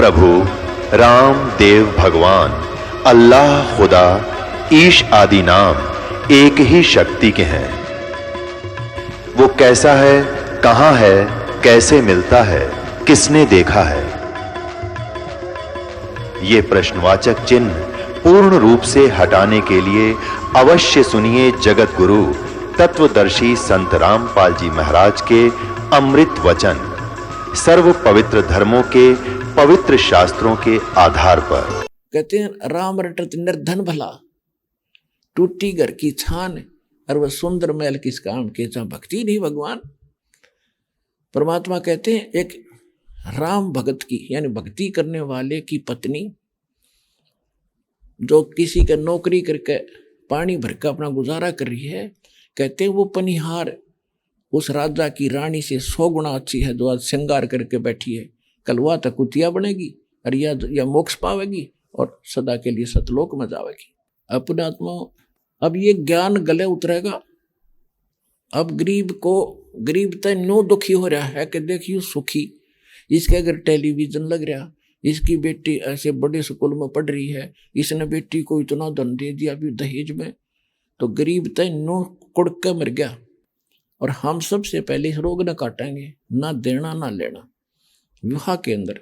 प्रभु राम देव भगवान अल्लाह खुदा ईश आदि नाम एक ही शक्ति के हैं। वो कैसा है, कहां है, कैसे मिलता है, किसने देखा है? ये प्रश्नवाचक चिन्ह पूर्ण रूप से हटाने के लिए अवश्य सुनिए जगत गुरु तत्वदर्शी संत रामपाल जी महाराज के अमृत वचन, सर्व पवित्र धर्मों के पवित्र शास्त्रों के आधार पर। कहते हैं राम रटत निर्धन भला, टूटी घर की छान, और वह सुंदर महल किस काम के, जहां भक्ति नहीं भगवान। परमात्मा कहते हैं एक राम भगत की यानी भक्ति करने वाले की पत्नी जो किसी का नौकरी करके पानी भर के अपना गुजारा कर रही है, कहते हैं वो पनिहार उस राजा की रानी से 100 गुना अच्छी है जो आज श्रृंगार करके बैठी है। कल वह तक कुतिया बनेगी और या मोक्ष पावेगी और सदा के लिए सतलोक में जावेगी। अपने आत्मा अब ये ज्ञान गले उतरेगा। अब गरीब तो नो दुखी हो रहा है कि देखियो सुखी, इसके अगर टेलीविजन लग रहा, इसकी बेटी ऐसे बड़े स्कूल में पढ़ रही है, इसने बेटी को इतना धन दे दिया अभी दहेज में, तो गरीब तो नो कुड़ के मर गया। और हम सबसे पहले इस रोग न काटेंगे, ना देना ना लेना। विवाह के अंदर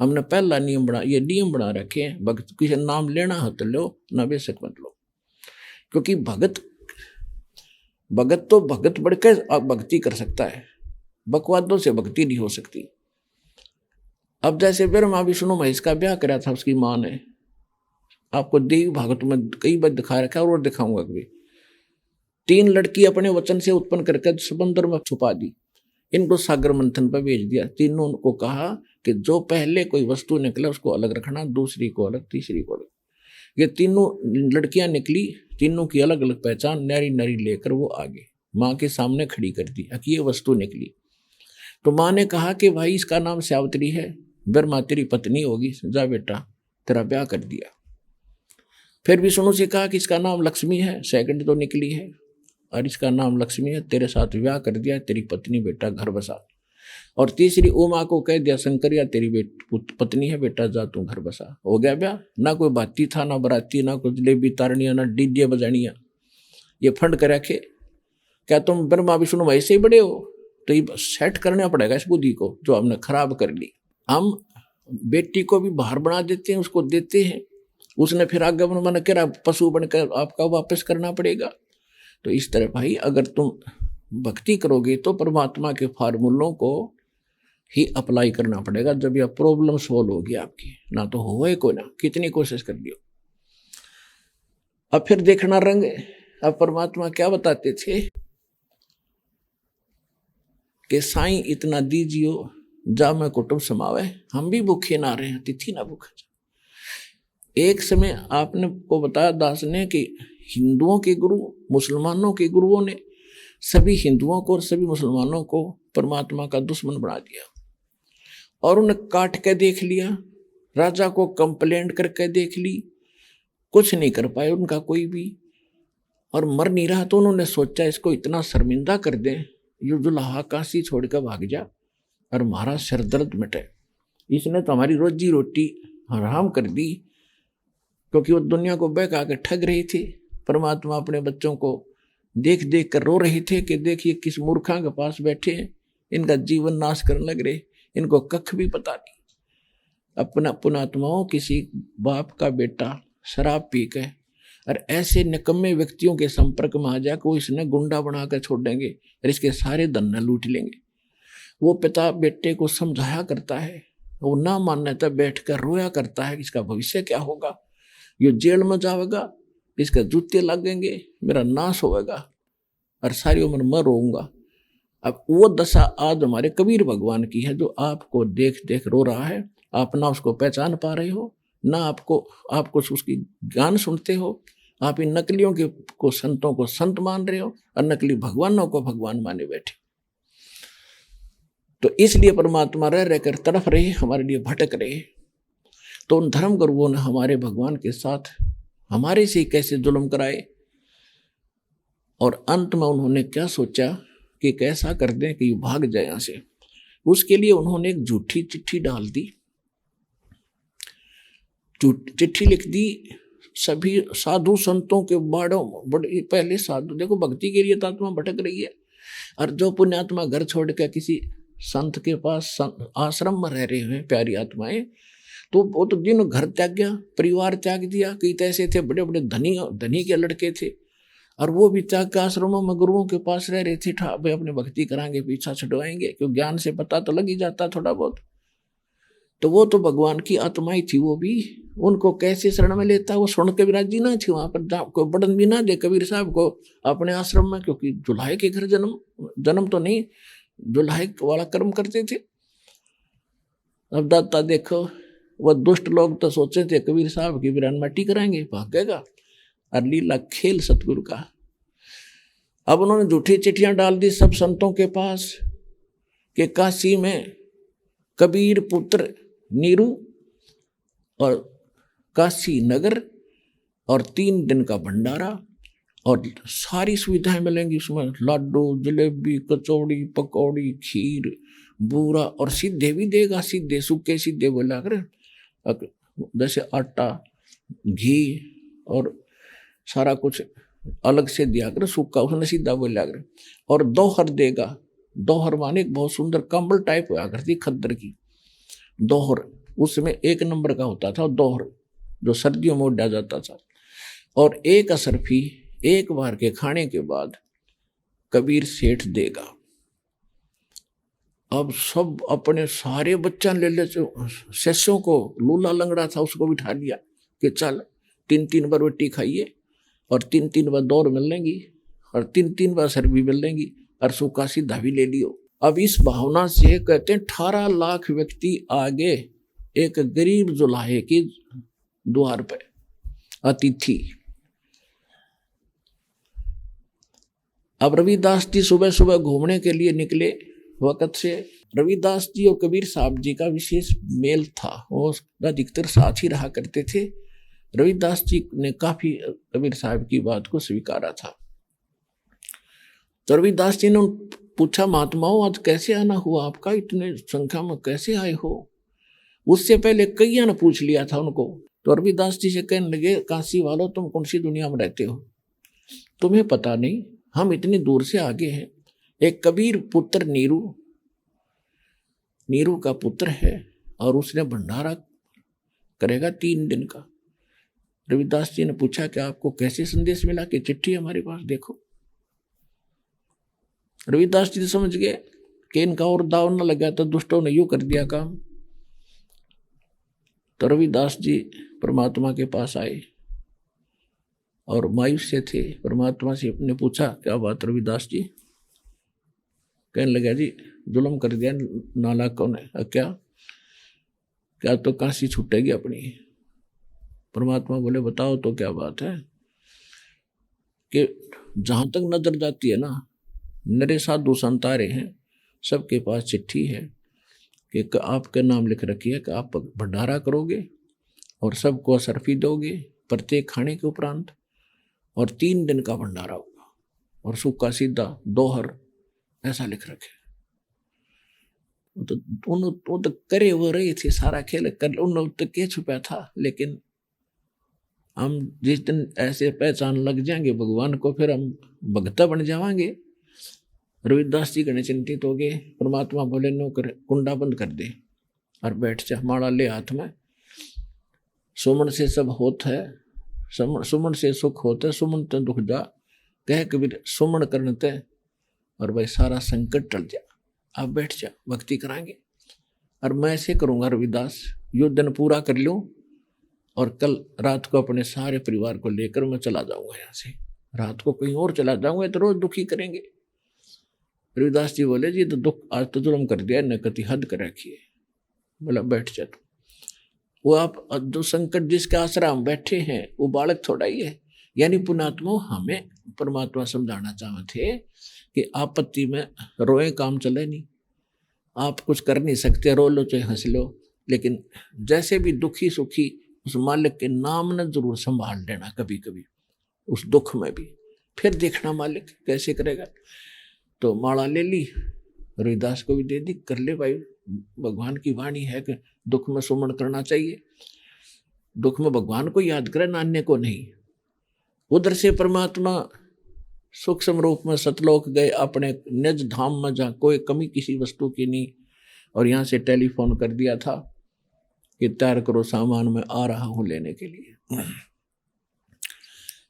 हमने पहला ये नियम बना रखे हैं, भगत किसी नाम लेना हो तो लो, ना बेशक मत लो। क्योंकि भगत तो भगत बढ़कर भक्ति कर सकता है, बकवादों से भक्ति नहीं हो सकती। अब जैसे ब्रह्मा विष्णु महेश का ब्याह करा था उसकी माँ ने, आपको देवी भागवत में कई बार दिखा रखा है और दिखाऊंगा कभी। 3 लड़की अपने वचन से उत्पन्न करके समंदर में छुपा दी, इनको सागर मंथन पर भेज दिया। तीनों को कहा कि जो पहले कोई वस्तु निकले उसको अलग रखना, दूसरी को अलग, तीसरी को अलग। ये तीनों लड़कियां निकली, तीनों की अलग अलग पहचान, नारी नारी लेकर वो आगे माँ के सामने खड़ी कर दी कि ये वस्तु निकली। तो माँ ने कहा कि भाई इसका नाम सावित्री है, ब्रह्मा तेरी पत्नी होगी, जा बेटा तेरा ब्याह कर दिया। फिर विष्णु से कहा कि इसका नाम लक्ष्मी है, सेकंड तो निकली है, और इसका नाम लक्ष्मी है, तेरे साथ ब्याह कर दिया, तेरी पत्नी बेटा घर बसा। और तीसरी उमा को कह दिया शंकरिया तेरी पत्नी है बेटा जा तू घर बसा। हो गया ब्याह। ना कोई बाती था, ना बराती, ना कोई जलेबी तारनिया, ना डीजे बजानिया, ये फंड कर रखे। क्या तुम ब्रह्मा विष्णु महेश से ही बड़े हो? तो ये सेट करना पड़ेगा इस बुद्धि को जो हमने खराब कर ली। हम बेटी को भी बाहर बना देते हैं, उसको देते हैं, उसने फिर आगे मन कह पशु बनकर आपका वापस करना पड़ेगा। तो इस तरह भाई अगर तुम भक्ति करोगे तो परमात्मा के फार्मूलों को ही अप्लाई करना पड़ेगा, जब यह प्रॉब्लम सोल्व होगी आपकी, ना तो होए को ना कितनी कोशिश कर लियो। अब फिर देखना रंग। अब परमात्मा क्या बताते थे कि साईं इतना दीजियो जा मैं कुटुंब समावे, हम भी भूखे ना रहे, तिथि ना भूखा। एक समय आपने को बताया दास ने कि हिंदुओं के गुरु, मुसलमानों के गुरुओं ने सभी हिंदुओं को और सभी मुसलमानों को परमात्मा का दुश्मन बना दिया और उन्हें काट के देख लिया, राजा को कंप्लेंट करके देख ली, कुछ नहीं कर पाए उनका कोई भी, और मर नहीं रहा। तो उन्होंने सोचा इसको इतना शर्मिंदा कर दें, ये दुल्हा काशी छोड़कर भाग जा और हमारा सिर दर्द मिटे। इसने तो हमारी रोजी रोटी हराम कर दी, क्योंकि वो दुनिया को बहका के ठग रही थी। परमात्मा अपने बच्चों को देख देख कर रो रहे थे कि देखिए किस मूर्खा के पास बैठे हैं, इनका जीवन नाश करने लग रहे, इनको कख भी पता नहीं। अपना पुणात्माओं किसी बाप का बेटा शराब पी के और ऐसे निकम्मे व्यक्तियों के संपर्क में आ जाकर वो इसने गुंडा बना कर छोड़ देंगे और इसके सारे धन लूट लेंगे। वो पिता बेटे को समझाया करता है, वो ना मानने तक बैठ कर रोया करता है कि इसका भविष्य क्या होगा, ये जेल में जाएगा, इसके जूते लगेंगे, मेरा नाश होगा और सारी उम्र मैं रोऊंगा। अब वो दशा आज हमारे कबीर भगवान की है, जो आपको देख देख रो रहा है। आप ना उसको पहचान पा रहे हो, ना आपको उसकी ज्ञान सुनते हो। आप इन नकलियों के को संतों को संत मान रहे हो और नकली भगवानों को भगवान माने बैठे। तो इसलिए परमात्मा रह रहकर तड़फ रहे, हमारे लिए भटक रहे। तो उन धर्म गुरुओं ने हमारे भगवान के साथ हमारे से कैसे जुल्म कराए, और अंत में उन्होंने क्या सोचा कि कैसा कर दें कि भाग जाए यहाँ से। उसके लिए उन्होंने एक झूठी चिट्ठी डाल दी चिट्ठी लिख दी सभी साधु संतों के बाड़ों, बड़े पहले साधु, देखो भक्ति के लिए तो आत्मा भटक रही है, और जो पुण्यात्मा घर छोड़ कर किसी संत के पास आश्रम में रह रहे हैं प्यारी आत्माएं, तो वो तो दिन घर त्याग गया, परिवार त्याग दिया। कई तो ऐसे थे बड़े बड़े धनी के लड़के थे, और वो भी त्याग के आश्रमों में गुरुओं के पास रह रहे थे। भाई अपने भक्ति कराएंगे, पीछा छुड़वाएंगे, क्योंकि ज्ञान से पता तो लग ही जाता थोड़ा बहुत। तो वो तो भगवान की आत्माएं थी, वो भी उनको कैसे शरण में लेता, वो सुन के भी राजी ना थी। वहां पर कोई बड़न भी ना दे कबीर साहब को अपने आश्रम में, क्योंकि जुल्हाई के घर जन्म तो नहीं, जुल्हाई वाला कर्म करते थे। अब दाता देखो, वह दुष्ट लोग तो सोचे थे कबीर साहब की वीरान माटी कराएंगे, भागेगा, और लीला खेल सतगुरु का। अब उन्होंने झूठी चिट्ठियां डाल दी सब संतों के पास कि काशी में कबीर पुत्र नीरू और काशी नगर और 3 दिन का भंडारा और सारी सुविधाएं मिलेंगी उसमें, लाडू जलेबी कचौड़ी पकौड़ी खीर बूरा, और सीधे भी देगा, सीधे सूखे सीधे बोला कर, जैसे आटा घी और सारा कुछ अलग से दिया कर, सूखा उसने सीधा बोला कर। और दोहर देगा, दोहर माने एक बहुत सुंदर कंबल टाइप हुआ करती खद्दर की दोहर, उसमें 1 नंबर का होता था दोहर, जो सर्दियों में उड़ा जाता था। और 1 असरफी 1 बार के खाने के बाद कबीर सेठ देगा। अब सब अपने सारे बच्चा ले ले, शिष्यों को, लूला लंगड़ा था उसको बिठा लिया कि चल 3-3 बार रोटी खाइए, और 3-3 बार दौड़ मिलेंगी, और 3-3 बार सरबी मिलेंगी, और सूखा सीधा भी ले लियो। अब इस भावना से कहते हैं 18 लाख व्यक्ति आगे एक गरीब जुलाहे के द्वार पे अतिथि। अब रविदास जी सुबह सुबह घूमने के लिए निकले। वक्त से रविदास जी और कबीर साहब जी का विशेष मेल था, वो अधिकतर साथ ही रहा करते थे। रविदास जी ने काफी कबीर साहब की बात को स्वीकारा था। तो रविदास जी ने पूछा, महात्माओं आज कैसे आना हुआ आपका, इतने संख्या में कैसे आए हो? उससे पहले कईया ने पूछ लिया था उनको। तो रविदास जी से कहने लगे, काशी वालों तुम कौन सी दुनिया में रहते हो, तुम्हें पता नहीं, हम इतनी दूर से आगे हैं। एक कबीर पुत्र नीरू का पुत्र है, और उसने भंडारा करेगा 3 दिन का। रविदास जी ने पूछा कि आपको कैसे संदेश मिला, कि चिट्ठी हमारे पास देखो। रविदास जी समझ गए कि इनका और दाव न लगा, तो दुष्टों ने यूं कर दिया काम। तो रविदास जी परमात्मा के पास आए और मायूस से थे। परमात्मा से अपने पूछा, क्या बात रविदास जी? कहने लगा, जी जुल्म कर दिया नालाकों ने। क्या तो काशी छूटेगी अपनी? परमात्मा बोले, बताओ तो क्या बात है? कि जहां तक नजर जाती है ना, नरे साधु संत आ रहे हैं, सबके पास चिट्ठी है कि आपका नाम लिख रखी है कि आप भंडारा करोगे और सबको असरफी दोगे प्रत्येक खाने के उपरांत, और 3 दिन का भंडारा होगा, और सूखा सीधा दोहर, ऐसा लिख रखे। वो तो करे वो रहे थे, सारा खेल कर उन्होंने तो क्या छुपा था। लेकिन हम जिस दिन ऐसे पहचान लग जाएंगे भगवान को, फिर हम भगता बन जाएंगे। रविदास जी गणे चिंतित हो गए। परमात्मा बोले, नो कर, कुंडा बंद कर दे और बैठ जा, माड़ा ले हाथ में। सुमन से सब होता है, सुमन से सुख होता है, सुमन ते दुख जा, कह कबीर सुमन करने ते, और भाई सारा संकट टल जा। आप बैठ जा, भक्ति कराएंगे। और मैं ऐसे करूंगा रविदास, यो दिन पूरा कर लूं, और कल रात को अपने सारे परिवार को लेकर मैं चला जाऊंगा यहाँ से, रात को कहीं और चला जाऊंगा, तो रोज दुखी करेंगे। रविदास जी बोले, जी तो दुख आज तो जुल्म कर दिया, न कति हद कर रखी है। बोला, बैठ जा तू। वो आप जो संकट जिसके आसरा हम बैठे हैं, वो बालक थोड़ा ही है। यानी पुण्यात्मा हमें परमात्मा समझाना चाहते थे कि आपत्ति में रोए काम चले नहीं, आप कुछ कर नहीं सकते, रो लो चाहे हंस लो, लेकिन जैसे भी दुखी सुखी उस मालिक के नाम ने जरूर संभाल लेना कभी कभी, उस दुख में भी, फिर देखना मालिक कैसे करेगा। तो माला ले ली, रविदास को भी दे दी, कर ले भाई, भगवान की वाणी है कि दुख में सुमन करना चाहिए। दुख में भगवान को याद करे, अन्य को नहीं। उधर से परमात्मा सूक्ष्म रूप में सतलोक गए, अपने निज धाम में, जहाँ कोई कमी किसी वस्तु की नहीं। और यहाँ से टेलीफोन कर दिया था कि तैयार करो सामान, मैं आ रहा हूँ लेने के लिए।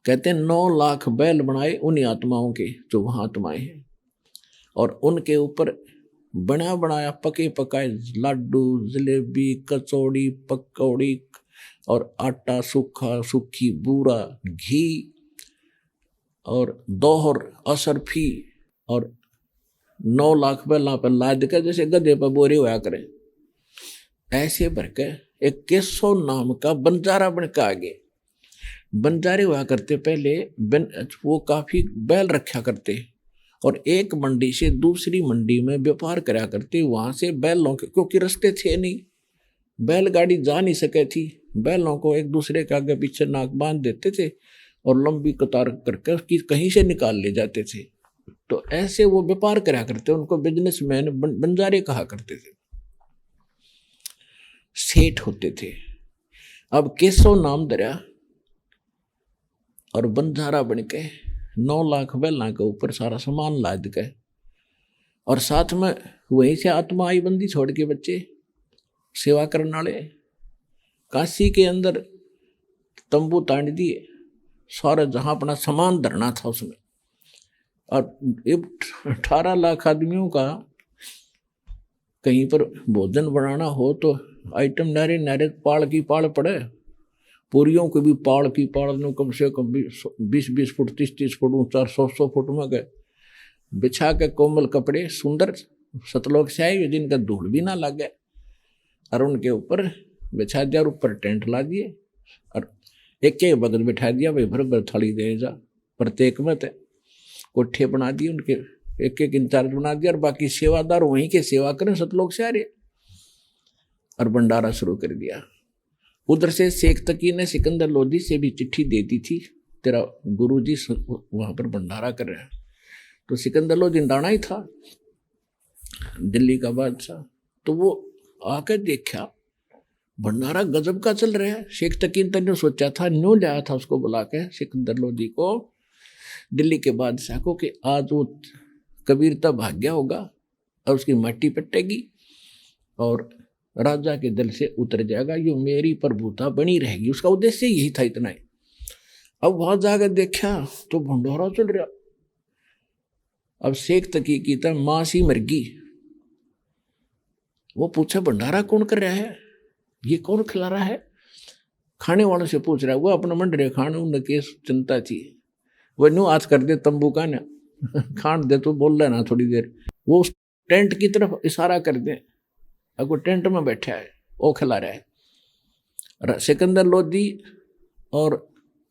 कहते हैं 9 लाख बैल बनाए उन्हीं आत्माओं के जो वहाँ आत्माएं हैं, और उनके ऊपर बना बनाया पके पकाए लाडू, जलेबी, कचौड़ी, पकौड़ी और आटा सूखा, सूखी बूरा, घी और दोहर, असरफी, और 9 लाख बैलों पर लाद कर जैसे गधे पर बोरे होया करे, ऐसे भर के एक केसो नाम का बंजारा बन के आगे। बंजारे हुआ करते पहले, वो काफी बैल रखा करते और एक मंडी से दूसरी मंडी में व्यापार करा करते। वहां से बैलों के, क्योंकि रास्ते थे नहीं, बैलगाड़ी जा नहीं सके थी, बैलों को एक दूसरे के आगे पीछे नाक बांध देते थे और लंबी कतार करके कहीं से निकाल ले जाते थे। तो ऐसे वो व्यापार करा करते, उनको बिजनेसमैन बंजारे कहा करते थे, सेठ होते थे। अब केसो नाम धरा और बंजारा बन के 9 लाख बैलों के ऊपर सारा सामान लाद के, और साथ में वहीं से आत्मा आई बंदी छोड़ के बच्चे सेवा करने वाले। काशी के अंदर तंबू तान दिए सारा, जहां अपना सामान धरना था उसमें। और 18 लाख आदमियों का कहीं पर भोजन बनाना हो तो आइटम नारे नारे पाल की पाल पड़े, पूरियों को भी पाल की पाल नो, कम से कम 20-20 फुट 30-30 फुट ऊंचा, 100-100 फुट में गए बिछा के कोमल कपड़े सुंदर सतलोक से आए जिनका धूल भी ना लगे, और उनके ऊपर बिछा दिया और ऊपर टेंट ला दिए और एक बगल बिठा दिया, भाई भर भर थाली दे जा प्रत्येक में। कोठे बना दिए उनके, एक एक इंचार्ज बना दिया, और बाकी सेवादार वहीं के सेवा करें सतलोक से आ रहे, और भंडारा शुरू कर दिया। उधर से शेख तकी ने सिकंदर लोधी से भी चिट्ठी दे दी थी, तेरा गुरुजी वहां पर भंडारा कर रहे हैं। तो सिकंदर लोधी डाणा ही था, दिल्ली का बादशाह। तो वो आकर देखा भंडारा गजब का चल रहा है। शेख तकी ने सोचा था, न्यू लाया था उसको बुला के सिकंदर लोधी को, दिल्ली के बादशाह को, कि आज वो कबीरता भाग गया होगा और उसकी मट्टी पटेगी और राजा के दिल से उतर जाएगा, ये मेरी प्रभुता बनी रहेगी। उसका उद्देश्य यही था, इतना ही। अब वहां जाकर देखा तो भंडारा चल रहा। अब शेख तकी की था मां सी मरगी, वो पूछा भंडारा कौन कर रहा है, ये कौन खिला रहा है। खाने वालों से पूछ रहा है, वो अपना मंड रहे खाने, उन्हें केस चिंता थी, वो न्यू आज कर दे तंबू का ना खान दे, तो बोल रहा ना थोड़ी देर, वो उस टेंट की तरफ इशारा कर दे। अब वो टेंट में बैठा है, वो खिला रहा है। सिकंदर लोधी और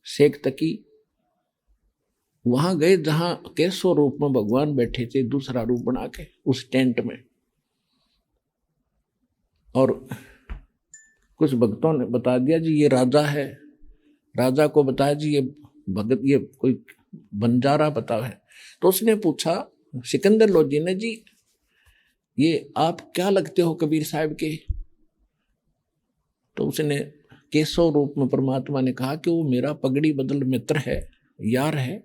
शेख तकी वहां गए जहां केसो रूप में भगवान बैठे थे, दूसरा रूप बना के उस टेंट में। और कुछ भक्तों ने बता दिया जी ये राजा है, राजा को बताया जी ये भगत, ये कोई बंजारा बता है। तो उसने पूछा सिकंदर लोधी ने, जी ये आप क्या लगते हो कबीर साहब के। तो उसने केसो रूप में परमात्मा ने कहा कि वो मेरा पगड़ी बदल मित्र है, यार है,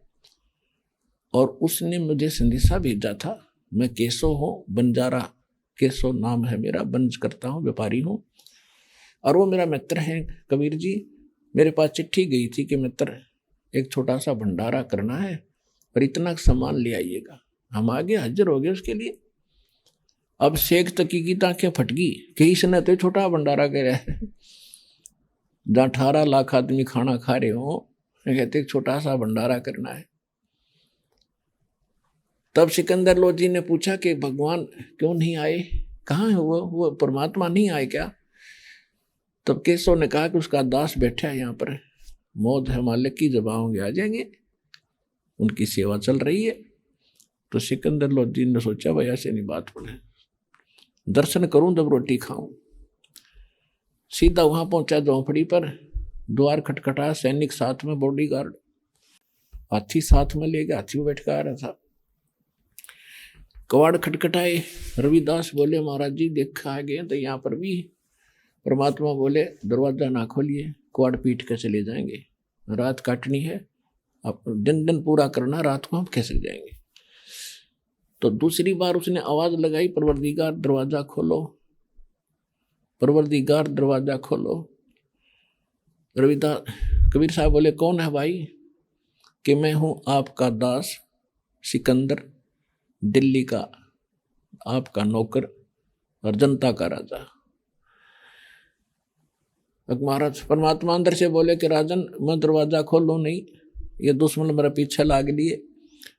और उसने मुझे संदेशा भेजा था। मैं केसो हूँ, बंजारा केसो नाम है मेरा, बंज करता हूँ, व्यापारी हूँ, और वो मेरा मित्र है कबीर जी। मेरे पास चिट्ठी गई थी कि मित्र एक छोटा सा भंडारा करना है और इतना सामान ले आइएगा। हम आगे हाजिर हो गए उसके लिए। अब शेख तकी की आंखें फट गई कि इसने तो छोटा भंडारा करा है, जहाँ 18 लाख आदमी खाना खा रहे हो, कहते छोटा सा भंडारा करना है। तब सिकंदर लोधी ने पूछा कि भगवान क्यों नहीं आए, कहाँ है वो परमात्मा नहीं आए क्या। तब केशव ने कहा कि उसका दास बैठा है यहाँ पर, मौत है मालिक की, जब आओगे आ जाएंगे, उनकी सेवा चल रही है। तो सिकंदर लोधी ने सोचा भाई ऐसे नहीं बात बोले, दर्शन करूं तब रोटी खाऊं। सीधा वहां पहुंचा झोंपड़ी पर, द्वार खटखटा, सैनिक साथ में, बॉडीगार्ड, हाथी साथ में ले गया, हाथी में बैठ कर आ रहा था। कवाड़ खटखटाए, रविदास बोले महाराज जी देखा आ गए। तो यहाँ पर भी परमात्मा बोले दरवाजा ना खोलिए, क्वाड पीट के चले जाएंगे, रात काटनी है, अब दिन दिन पूरा करना, रात को हम खिसक जाएंगे। तो दूसरी बार उसने आवाज लगाई, परवरदिगार दरवाजा खोलो, परवरदिगार दरवाजा खोलो। रविदास कबीर साहब बोले कौन है भाई? कि मैं हूं आपका दास सिकंदर, दिल्ली का आपका नौकर और जनता का राजा। महाराज परमात्मा अंदर से बोले कि राजन मैं दरवाजा खोलो नहीं, ये दुश्मन मेरा पीछे लाग लिए,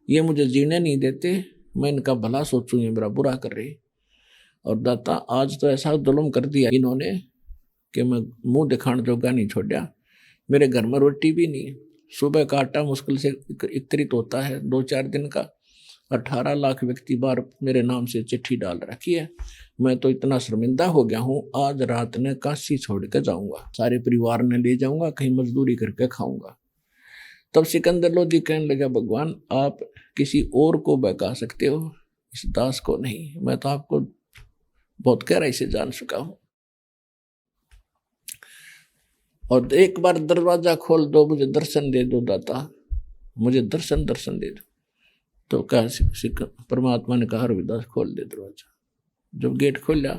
ये मुझे जीने नहीं देते, मैं इनका भला सोचूं, ये मेरा बुरा कर रहे। और दाता आज तो ऐसा जुल्म कर दिया इन्होंने कि मैं मुंह दिखाने जोगा नहीं छोड़ा। मेरे घर में रोटी भी नहीं, सुबह का आटा मुश्किल से एकत्रित होता है 2-4 दिन का, 18 लाख व्यक्ति बार मेरे नाम से चिट्ठी डाल रखी है। मैं तो इतना शर्मिंदा हो गया हूँ, आज रात ने काशी छोड़ के जाऊंगा, सारे परिवार ने ले जाऊंगा, कहीं मजदूरी करके खाऊंगा। तब सिकंदर लोधी कहने लगा भगवान आप किसी और को बहका सकते हो, इस दास को नहीं, मैं तो आपको बहुत गहराई से जान चुका हूं। और एक बार दरवाजा खोल दो, मुझे दर्शन दे दो दाता, मुझे दर्शन दे दो। तो कहा परमात्मा ने कहा रविदास खोल दे दरवाजा। जब गेट खोला,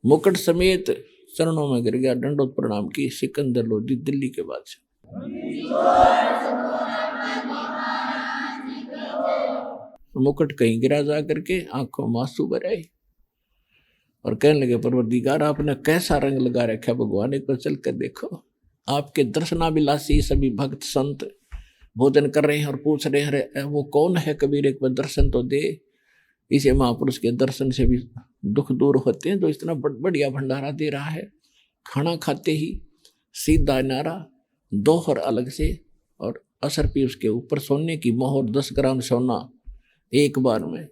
मुकुट समेत चरणों में गिर गया, दंडोत प्रणाम की। सिकंदर लोधी दिल्ली के बादशाह। मुकुट कहीं गिरा जा करके, आंखों में आंसू भर आए और कहने लगे परवरदिगार आपने कैसा रंग लगा रखा भगवान, एक बार चल कर देखो। आपके दर्शनाभिलाषी सभी भक्त संत भोजन कर रहे हैं और पूछ रहे हैं वो कौन है कबीर, एक बार दर्शन तो दे। इसे महापुरुष के दर्शन से भी दुख दूर होते हैं, जो इतना बढ़िया भंडारा दे रहा है। खाना खाते ही सीधा नारा, दोहर अलग से, और असर भी उसके ऊपर सोने की मोहर, 10 ग्राम सोना एक बार में,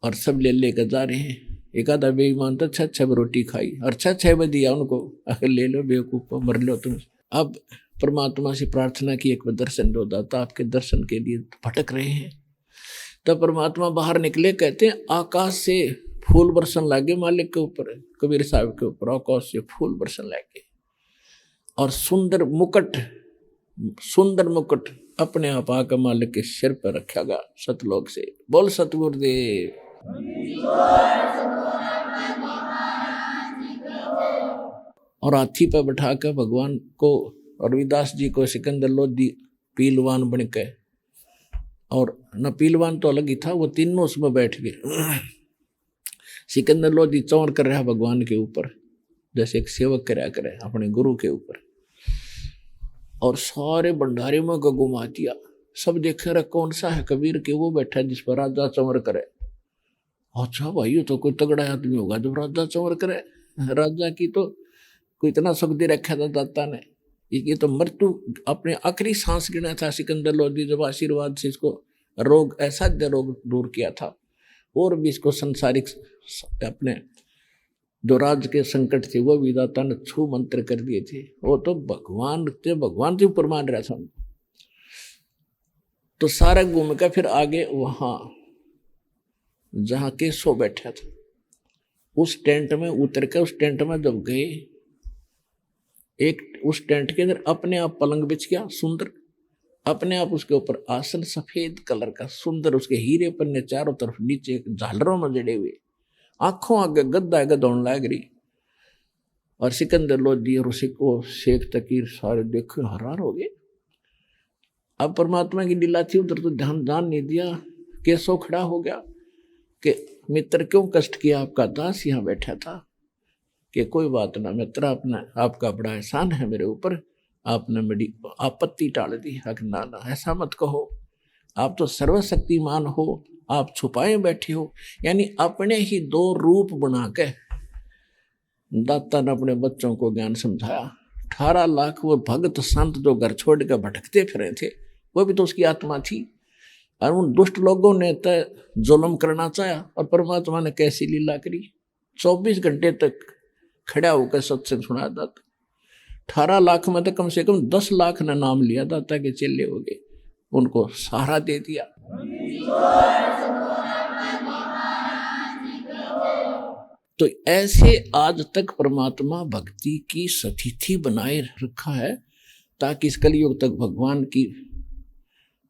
और सब ले लेकर जा रहे हैं। एक आधा बेईमान तो 6 रोटी खाई और 6 बजे दिया उनको, ले लो बेवकूफ, मर लो तुम। अब परमात्मा से प्रार्थना की एक बार दर्शन दो दाता, आपके दर्शन के लिए भटक रहे हैं। तब परमात्मा बाहर निकले, कहते हैं आकाश से फूल बरसन लगे मालिक के ऊपर, कबीर साहब के ऊपर आकाश से फूल बरसन लगे, और सुंदर मुकुट अपने आप आकर मालिक के सिर पर रखा गया सतलोक से। बोल सतगुरुदेव। और हाथी पर बैठाकर भगवान को, रविदास जी को सिकंदर लोधी पीलवान बन के, और न पीलवान तो अलग ही था, वो तीनों उसमें बैठ गए। सिकंदर लोधी चौर कर रहा भगवान के ऊपर, जैसे एक सेवक कराया करे अपने गुरु के ऊपर, और सारे भंडारे में घुमा दिया। सब देख रहे कौन सा है कबीर के, वो बैठा जिस पर राजा चंवर करे। अच्छा भाई ये तो कोई तगड़ा आदमी होगा जब राजा चंवर करे, राजा की तो कोई इतना सुख दे रखा था दाता ने। ये तो मृत्यु अपने आखिरी सांस गिना था सिकंदर लोधी, जब आशीर्वाद से इसको रोग, असाध्य रोग दूर किया था, और भी इसको संसारिक अपने जो राज के संकट थे वो भी दाता ने छू मंत्र कर दिए थे। वो तो भगवान से ऊपर मान रहा था। तो सारा घूम कर फिर आगे वहां जहां केशव बैठा था, उस टेंट में उतर के, उस टेंट में जब गए, एक उस टेंट के अंदर अपने आप पलंग बिछ गया सुंदर, अपने आप उसके ऊपर आसन सफेद कलर का सुंदर, उसके हीरे पन्ने चारों तरफ नीचे झालरों में जड़े हुए, आंखों आगे गद्दा गदौन लाग रही। और सिकंदर लोधी और उसी को शेख तकीर सारे देखे हैरान हो गए। अब परमात्मा की लीला थी, उधर तो ध्यान नहीं दिया। केशव खड़ा हो गया कि मित्र क्यों कष्ट किया, आपका दास यहाँ बैठा था। कि कोई बात ना मित्र, आपका बड़ा एहसान है मेरे ऊपर, आपने मेरी आपत्ति टाल दी। ना ऐसा मत कहो, आप तो सर्वशक्तिमान हो, आप छुपाए बैठे हो। यानी अपने ही 2 रूप बना के दाता ने अपने बच्चों को ज्ञान समझाया। 18 लाख वो भक्त संत जो घर छोड़ कर भटकते फिरे थे, वो भी तो उसकी आत्मा थी। और उन दुष्ट लोगों ने तो जुल्म करना चाहा, और परमात्मा ने कैसी लीला करी, 24 घंटे तक खड़ा होकर सत्संग सुना दाता। 18 लाख में तो कम से कम 10 लाख ने नाम लिया दाता के चेले हो गए, उनको सहारा दे दिया। तो ऐसे आज तक परमात्मा भक्ति की स्थिति बनाए रखा है ताकि इस कलयुग तक भगवान की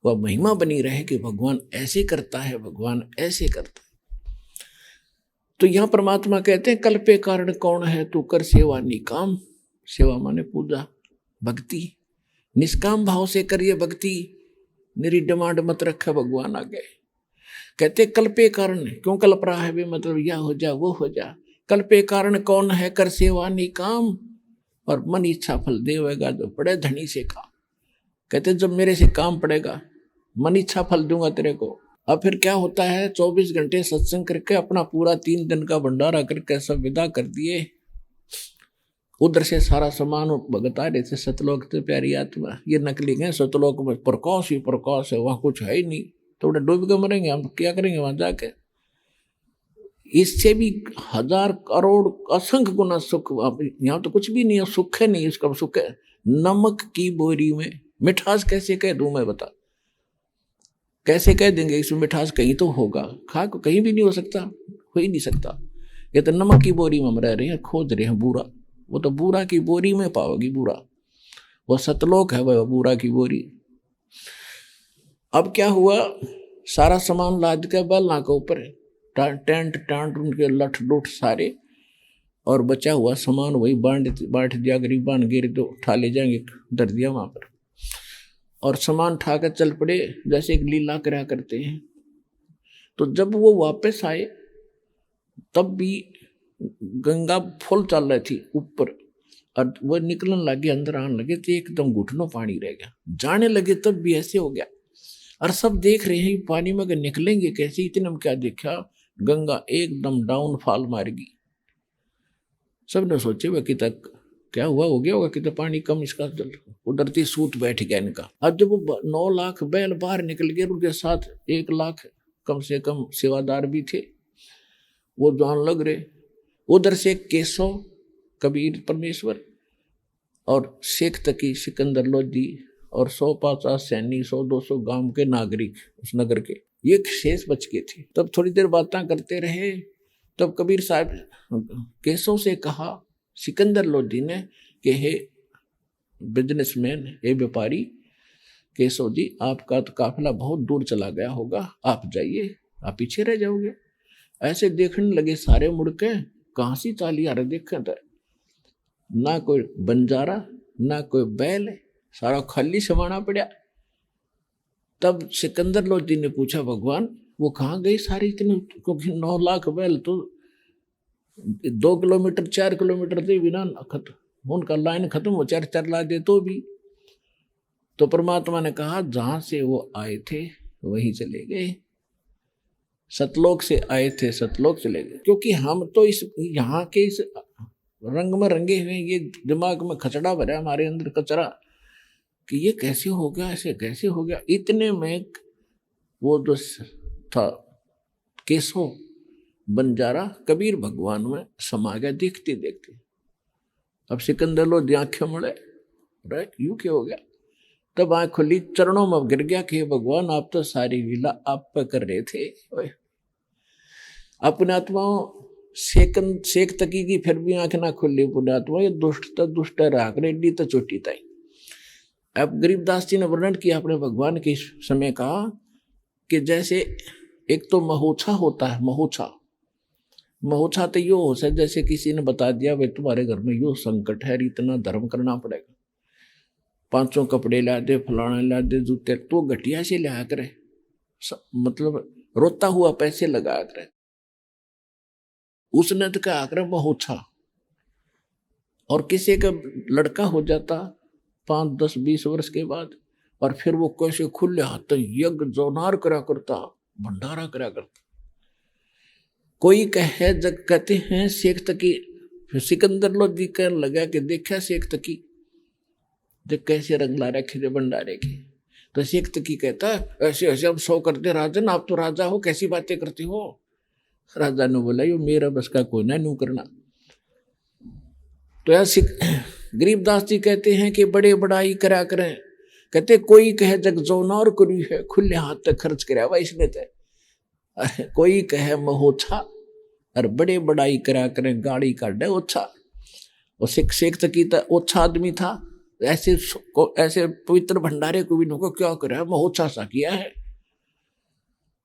वह महिमा बनी रहे कि भगवान ऐसे करता है, भगवान ऐसे करता है। तो यहां परमात्मा कहते हैं कल्पे कारण कौन है, तू कर सेवा निकाम। सेवा माने पूजा, भक्ति निष्काम भाव से करिए भक्ति, मेरी डिमांड मत रखा भगवान आगे। कहते कल्पे कारण, क्यों कल्प रहा है भी, मतलब यह हो जा वो हो जा। कल्पे कारण कौन है, कर सेवा निकाम, और मन इच्छा फल देवेगा जो बड़े धनी से काम। कहते जब मेरे से काम पड़ेगा मन इच्छा फल दूंगा तेरे को। अब फिर क्या होता है, 24 घंटे सत्संग करके अपना पूरा 3 दिन का भंडारा करके सब विदा कर दिए। उधर से सारा सामान भगता रहे थे सतलोक से, प्यारी आत्मा ये नकली गए सतलोक में, प्रकाश ही प्रकाश है, वहां कुछ है ही नहीं, थोड़ा डूब के मरेंगे हम, क्या करेंगे वहां जाके। इससे भी 1000 करोड़ असंख्य गुना सुख। यहाँ तो कुछ भी नहीं है, सुख है नहीं, इसका सुख है नमक की बोरी में। मिठास कैसे कह दूं मैं, बता कैसे कह देंगे, इसमें मिठास कहीं तो होगा, खा को कहीं भी नहीं हो सकता, हो ही नहीं सकता। ये तो नमक की बोरी में हम रह रहे हैं, खोज रहे हैं बूरा, वो तो बूरा की बोरी में पाओगी बूरा, वो सतलोक है वह बूरा की बोरी। अब क्या हुआ, सारा सामान लाद के बलना के ऊपर टेंट टांट उनके लठ लुठ सारे, और बचा हुआ सामान वही बांट दिया गरीबान, गिर तो उठा ले जाएंगे, धर दिया वहां पर, और सामान उठा कर चल पड़े जैसे एक लीला करा करते हैं। तो जब वो वापस आए तब भी गंगा फुल चल रही थी ऊपर, और वो निकलने लगे अंदर आने लगे तो एकदम घुटनों पानी रह गया, जाने लगे तब भी ऐसे हो गया। और सब देख रहे हैं पानी में अगर निकलेंगे कैसे, इतने में क्या देखा, गंगा एकदम डाउनफॉल मारेगी। सबने सोचे वह कि तक क्या हुआ, हो गया होगा कि तो पानी कम इसका, उधर थी सूत बैठ गया इनका। अब जब वो 9 लाख बैल बाहर निकल गए, उनके साथ 1 लाख कम से कम सेवादार भी थे, वो जान लग रहे। उधर से केशव कबीर परमेश्वर और शेख तकी सिकंदर लोधी और 150 सैनी 100-200 गांव के नागरिक उस नगर के, ये शेष बच के थे। तब थोड़ी देर बातें करते रहे, तब कबीर साहब केशव से कहा सिकंदर लोधी ने कि हे बिजनेसमैन, हे व्यापारी केशव जी, आपका तो काफिला बहुत दूर चला गया होगा, आप जाइए, आप पीछे रह जाओगे। ऐसे देखने लगे सारे मुड़ के, कहाँ सी चाली आ रहे, देखे तो ना कोई बंजारा ना कोई बैल, सारा खाली समाना पड़ा। तब सिकंदर लोधी ने पूछा भगवान वो कहाँ गई सारी इतनी, क्योंकि 9 लाख बैल तो 2 किलोमीटर 4 किलोमीटर से बिना खत्म, उनका लाइन खत्म हो 4 ला दे तो भी। तो परमात्मा ने कहा जहां से वो आए थे वहीं चले गए, सतलोक से आए थे सतलोक चले गए। क्योंकि हम तो इस यहाँ के इस रंग में रंगे हुए, ये दिमाग में खचड़ा भरा हमारे अंदर कचरा कि ये कैसे हो गया, ऐसे कैसे हो गया। इतने में वो जो था केशव बंजारा कबीर भगवान में समा गया देखते देखते। अब सिकंदर लोधी आंखें मुड़े, यूं क्या हो गया। तब आंख खुली, चरणों में गिर गया कि भगवान आप तो सारी लीला आप पर कर रहे थे। अपने आत्माओं शेख तकी की फिर भी आंख ना खुली, पुण्यात्मा ये दुष्ट राख रेड्डी तो चोटी ताई। अब गरीबदास जी ने वर्णन किया अपने भगवान के समय का कि जैसे एक तो महोछा होता है, महोछा तो यो हो सकता जैसे किसी ने बता दिया भाई तुम्हारे घर में यो संकट है, इतना धर्म करना पड़ेगा, 500 कपड़े ला दे, फलाना ला दे, जूते, तो घटिया से लिया करे, मतलब रोता हुआ पैसे लगा करे। उसने तो क्या करे महोछा। और किसी का लड़का हो जाता 5, 10, 20 वर्ष के बाद, और फिर वो कैसे खुले हाथ यज्ञ जोनार करा करता, भंडारा करा करता। कोई कहे जब कहते हैं शेख तकी, सिकंदर लोधी कहने लगा कि देखा शेख तकी जब कैसे रंग ला रखे थे भंडारे के। तो शेख तकी कहता ऐसे ऐसे अब 100 करते राजन, आप तो राजा हो, कैसी बातें करते हो। राजा ने बोला यो मेरा बस का कोई ना नू करना। तो यार गरीबदास जी कहते हैं कि बड़े बड़ाई करा करें, कहते कोई कहे जग जोनार करी है, खुले हाथ तक खर्च करावा इसने ते। कोई कहे महोछा, और बड़े बड़ाई करा करें, गाड़ी काटे ओछा। और शेख तकी ओछा आदमी था, ऐसे ऐसे पवित्र भंडारे को भी नको क्या करे, मैं ओछा सा किया है।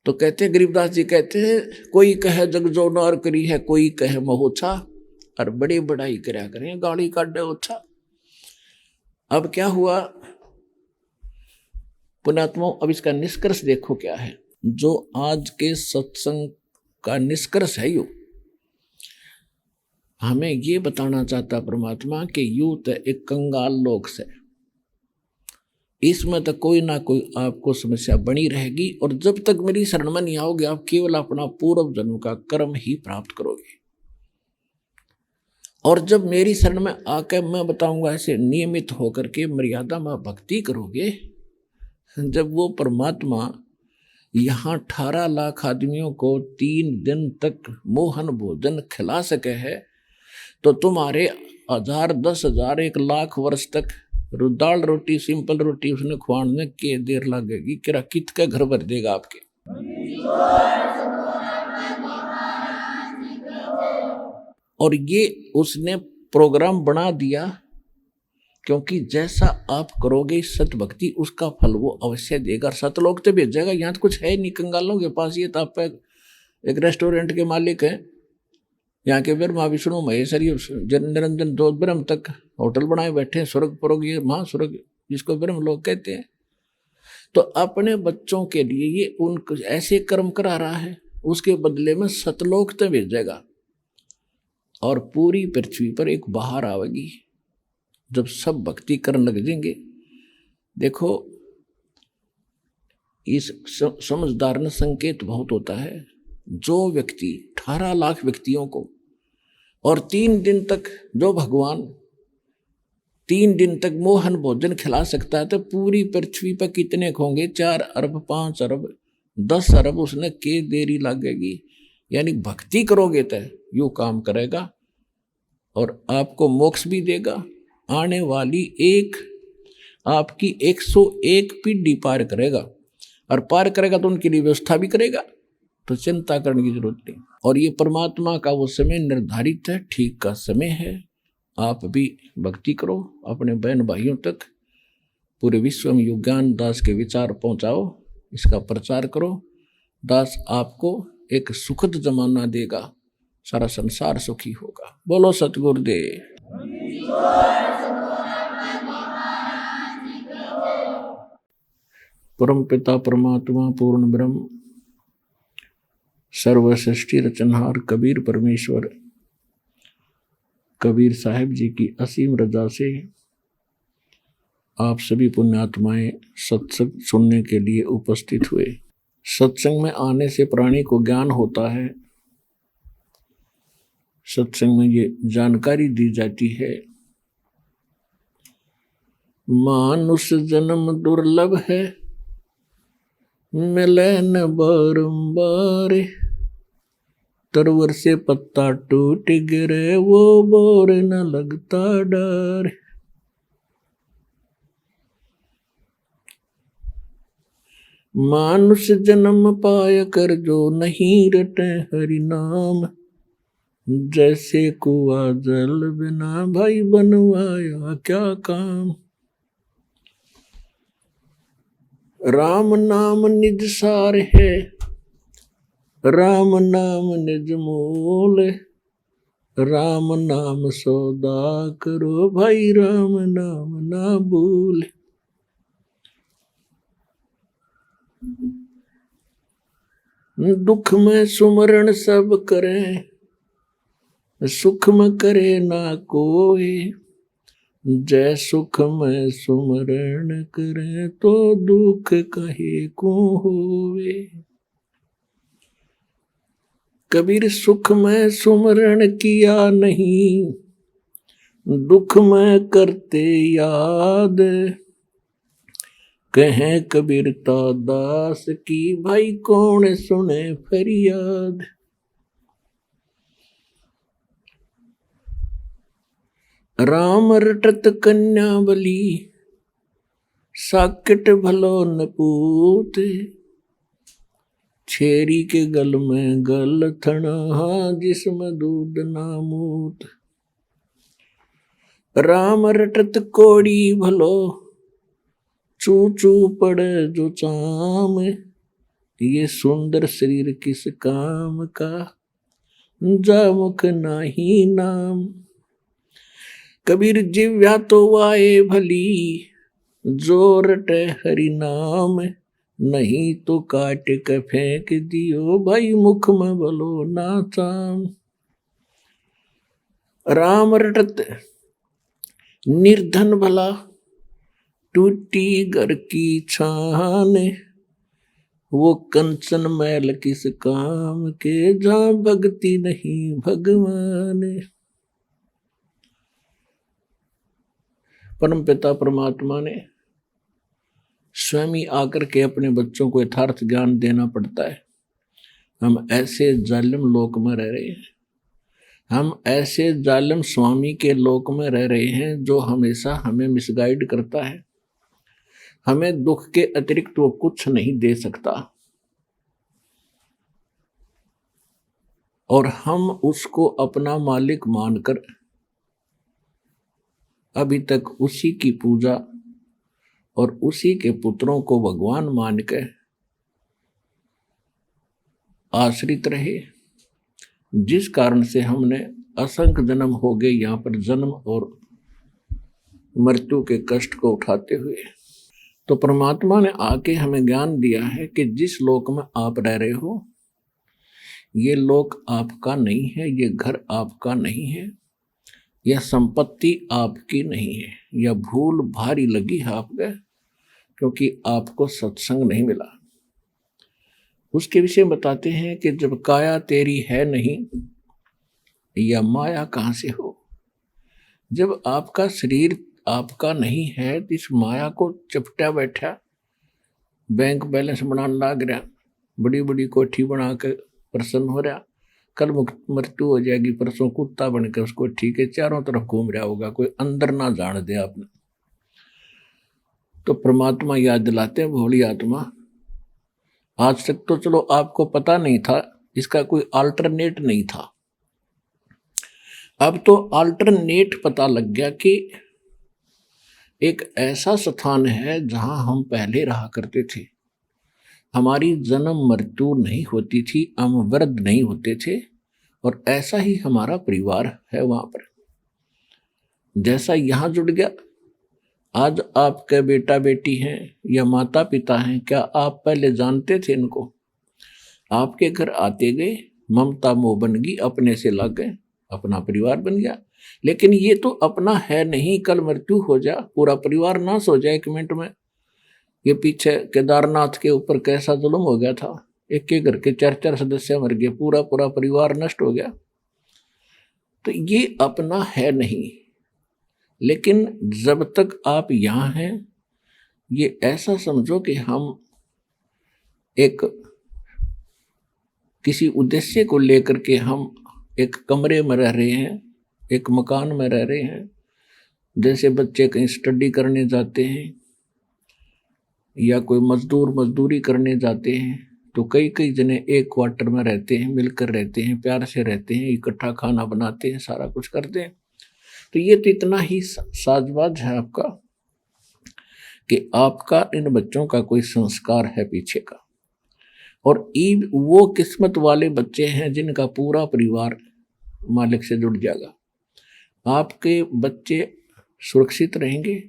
तो कहते गरीबदास जी कहते हैं, कोई कहे जग जो नार करी है, कोई कहे महोछा, और बड़े बड़ाई करा करें, गाड़ी काटे ओछा। अब क्या हुआ पुण्यात्माओं, अब इसका निष्कर्ष देखो क्या है। जो आज के सत्संग का निष्कर्ष है यू हमें ये बताना चाहता परमात्मा कि यू तो एक कंगाल लोक से, इसमें तो कोई ना कोई आपको समस्या बनी रहेगी। और जब तक मेरी शरण में नहीं आओगे, आप केवल अपना पूर्व जन्म का कर्म ही प्राप्त करोगे। और जब मेरी शरण में आकर मैं बताऊंगा ऐसे नियमित होकर के मर्यादा में भक्ति करोगे, जब वो परमात्मा यहाँ 18 लाख आदमियों को 3 दिन तक मोहन भोजन खिला सके है, तो तुम्हारे 1000, 10,000, 1 लाख वर्ष तक दाल रोटी, सिंपल रोटी उसने खुआने में के देर लगेगी? किरा कित के घर भर देगा आपके। और ये उसने प्रोग्राम बना दिया, क्योंकि जैसा आप करोगे सत भक्ति, उसका फल वो अवश्य देगा। सतलोक तो भेजेगा। यहाँ तो कुछ है नहीं कंगालों के पास। ये तो आप एक रेस्टोरेंट के मालिक हैं, यहाँ के ब्रह्मा विष्णु महेश्वर निरंजन 2 ब्रह्म तक होटल बनाए बैठे हैं। स्वर्ग पुरोग, ये महास्वर्ग जिसको ब्रह्म लोग कहते हैं। तो अपने बच्चों के लिए ये उनको ऐसे कर्म करा रहा है, उसके बदले में सतलोक तो भेजेगा। और पूरी पृथ्वी पर एक बहार आवेगी जब सब भक्ति करने लग जाएंगे। देखो, इस समझदार ने संकेत बहुत होता है। जो व्यक्ति 18 लाख व्यक्तियों को और 3 दिन तक, जो भगवान 3 दिन तक मोहन भोजन खिला सकता है, तो पूरी पृथ्वी पर कितने होंगे? 4 अरब, 5 अरब, 10 अरब उसने के देरी लगेगी। यानी भक्ति करोगे तो यू काम करेगा और आपको मोक्ष भी देगा। आने वाली आपकी 101 पीढ़ी पार करेगा, और पार करेगा तो उनके लिए व्यवस्था भी करेगा। तो चिंता करने की जरूरत नहीं। और ये परमात्मा का वो समय निर्धारित है, ठीक का समय है। आप भी भक्ति करो, अपने बहन भाइयों तक पूरे विश्व में युज्ञान दास के विचार पहुंचाओ, इसका प्रचार करो। दास आपको एक सुखद जमाना देगा, सारा संसार सुखी होगा। बोलो सतगुरुदेव। परम पिता परमात्मा पूर्ण ब्रह्म सर्व सृष्टि रचनहार कबीर परमेश्वर, कबीर साहिब जी की असीम रजा से आप सभी पुण्यात्माएं सत्संग सुनने के लिए उपस्थित हुए। सत्संग में आने से प्राणी को ज्ञान होता है। सत्संग में ये जानकारी दी जाती है, मानुष जन्म दुर्लभ है, मिले न बारंबार, तरवर से पत्ता टूट गिरे, वो बोर न लगता डर। मानुष जन्म पाय कर जो नहीं रटे हरि नाम, जैसे कुआ जल बिना भाई बनवाया क्या काम। राम नाम निज सार है, राम नाम निज मूल, राम नाम सौदा करो भाई, राम नाम ना भूल। दुख में सुमरण सब करें, सुख में करे ना कोई, जय सुख में सुमरण करे, तो दुख कहे को होवे। कबीर सुख में सुमरण किया नहीं, दुख में करते याद, कहें कबीरता दास की, भाई कौन सुने फरियाद। राम रटत कन्या बली, साकिट भलो न पूत, छेरी के गल में गल थना, जिसमें दूध ना मूत। राम रटत कोड़ी भलो, चू चू पड़े जो चाम। ये सुंदर शरीर किस काम का, जा मुख नाही नाम। कबीर जिव्या तो वाए भली, जो रटे हरि नाम। नहीं तो काट के फेंक दियो, भाई मुख में भलो ना चाम। राम रटत निर्धन भला, टूटी घर की छान। वो कंचन मैल किस काम के, जहाँ भक्ति नहीं भगवान। परम पिता परमात्मा ने स्वयं ही आकर के अपने बच्चों को यथार्थ ज्ञान देना पड़ता है। हम ऐसे जालिम लोक में रह रहे हैं, हम ऐसे जालिम स्वामी के लोक में रह रहे हैं जो हमेशा हमें मिसगाइड करता है। हमें दुख के अतिरिक्त वो कुछ नहीं दे सकता, और हम उसको अपना मालिक मानकर अभी तक उसी की पूजा और उसी के पुत्रों को भगवान मान के आश्रित रहे, जिस कारण से हमने असंख्य जन्म हो गए यहाँ पर जन्म और मृत्यु के कष्ट को उठाते हुए। तो परमात्मा ने आके हमें ज्ञान दिया है कि जिस लोक में आप रह रहे हो, ये लोक आपका नहीं है, ये घर आपका नहीं है, यह संपत्ति आपकी नहीं है। यह भूल भारी लगी है आपको, क्योंकि आपको सत्संग नहीं मिला। उसके विषय बताते हैं कि जब काया तेरी है नहीं, या माया कहाँ से हो। जब आपका शरीर आपका नहीं है, तो इस माया को चपटा बैठा, बैंक बैलेंस बनाने लग रहा, बड़ी बड़ी कोठी बना के प्रसन्न हो रहा, कल मृत्यु हो जाएगी, परसों कुत्ता बनकर उसको ठीक है चारों तरफ घूम रहा होगा, कोई अंदर ना जान दे आपने। तो परमात्मा याद दिलाते हैं, भोली आत्मा, आज तक तो चलो आपको पता नहीं था, इसका कोई अल्टरनेट नहीं था। अब तो अल्टरनेट पता लग गया कि एक ऐसा स्थान है जहां हम पहले रहा करते थे। हमारी जन्म मृत्यु नहीं होती थी, हम वृद्ध नहीं होते थे, और ऐसा ही हमारा परिवार है वहां पर। जैसा यहां जुड़ गया, आज आपके बेटा बेटी हैं या माता पिता हैं, क्या आप पहले जानते थे इनको? आपके घर आते गए, ममता मोह बन गई, अपने से लग गए, अपना परिवार बन गया। लेकिन ये तो अपना है नहीं, कल मृत्यु हो जा, पूरा परिवार नाश हो जाए 1 मिनट में। ये पीछे केदारनाथ के ऊपर कैसा जुल्म हो गया था, एक के घर के 4-4 सदस्य मर गए, पूरा पूरा परिवार नष्ट हो गया। तो ये अपना है नहीं। लेकिन जब तक आप यहाँ हैं, ये ऐसा समझो कि हम एक किसी उद्देश्य को लेकर के हम एक कमरे में रह रहे हैं, एक मकान में रह रहे हैं। जैसे बच्चे कहीं स्टडी करने जाते हैं या कोई मजदूर मजदूरी करने जाते हैं, तो कई कई जने एक क्वार्टर में रहते हैं, मिलकर रहते हैं, प्यार से रहते हैं, इकट्ठा खाना बनाते हैं, सारा कुछ करते हैं। तो ये तो इतना ही साजबाज है आपका कि आपका इन बच्चों का कोई संस्कार है पीछे का। और वो किस्मत वाले बच्चे हैं जिनका पूरा परिवार मालिक से जुड़ जाएगा। आपके बच्चे सुरक्षित रहेंगे,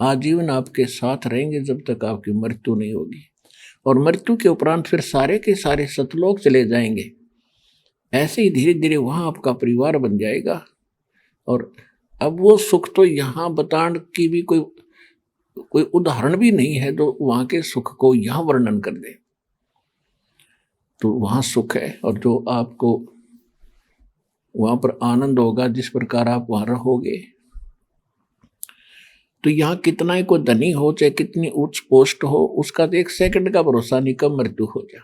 आजीवन आपके साथ रहेंगे जब तक आपकी मृत्यु नहीं होगी। और मृत्यु के उपरांत फिर सारे के सारे सतलोक चले जाएंगे। ऐसे ही धीरे धीरे वहाँ आपका परिवार बन जाएगा। और अब वो सुख तो यहाँ बताने की भी कोई उदाहरण भी नहीं है जो वहाँ के सुख को यहाँ वर्णन कर दे। तो वहाँ सुख है, और जो आपको वहाँ पर आनंद होगा, जिस प्रकार आप वहाँ रहोगे। तो यहाँ कितना ही कोई धनी हो, चाहे कितनी उच्च पोस्ट हो, उसका तो 1 सेकंड का भरोसा नहीं कब मृत्यु हो जाए।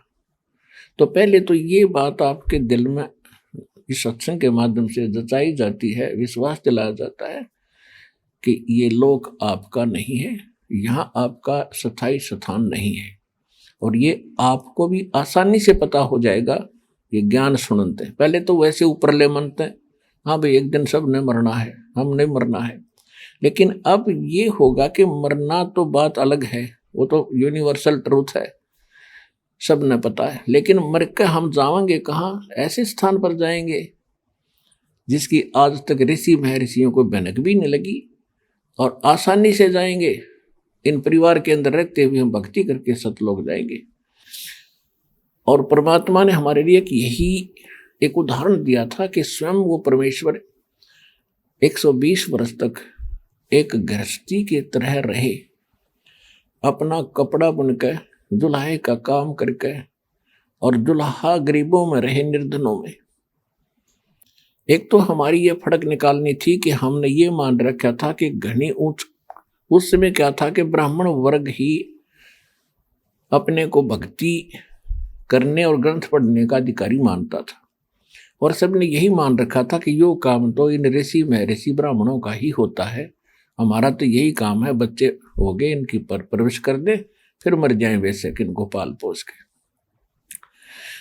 तो पहले तो ये बात आपके दिल में इस सत्संग के माध्यम से जचाई जाती है, विश्वास दिलाया जाता है कि ये लोक आपका नहीं है, यहाँ आपका स्थायी स्थान नहीं है। और ये आपको भी आसानी से पता हो जाएगा। ये ज्ञान सुनते हैं, पहले तो वैसे ऊपर ले मनते हैं, हाँ भाई एक दिन सब ने मरना है, हम नहीं मरना है। लेकिन अब ये होगा कि मरना तो बात अलग है, वो तो यूनिवर्सल ट्रूथ है, सब ने पता है। लेकिन मर के हम जाएंगे कहाँ? ऐसे स्थान पर जाएंगे जिसकी आज तक ऋषि महर्षियों को भनक भी नहीं लगी, और आसानी से जाएंगे। इन परिवार के अंदर रहते हुए हम भक्ति करके सतलोक जाएंगे। और परमात्मा ने हमारे लिए यही एक उदाहरण दिया था कि स्वयं वो परमेश्वर 120 वर्ष तक एक गृहस्थी की तरह रहे, अपना कपड़ा बुनकर दुल्हे का काम करके, और दुल्हा गरीबों में रहे, निर्धनों में। एक तो हमारी ये फर्क निकालनी थी कि हमने ये मान रखा था कि घनी ऊंच, उस समय क्या था कि ब्राह्मण वर्ग ही अपने को भक्ति करने और ग्रंथ पढ़ने का अधिकारी मानता था, और सबने यही मान रखा था कि यो काम तो इन ऋषि महर्षि ब्राह्मणों का ही होता है, हमारा तो यही काम है, बच्चे हो गए इनकी परवरिश कर दे, फिर मर जाए वैसे कि इनको पाल पोस के।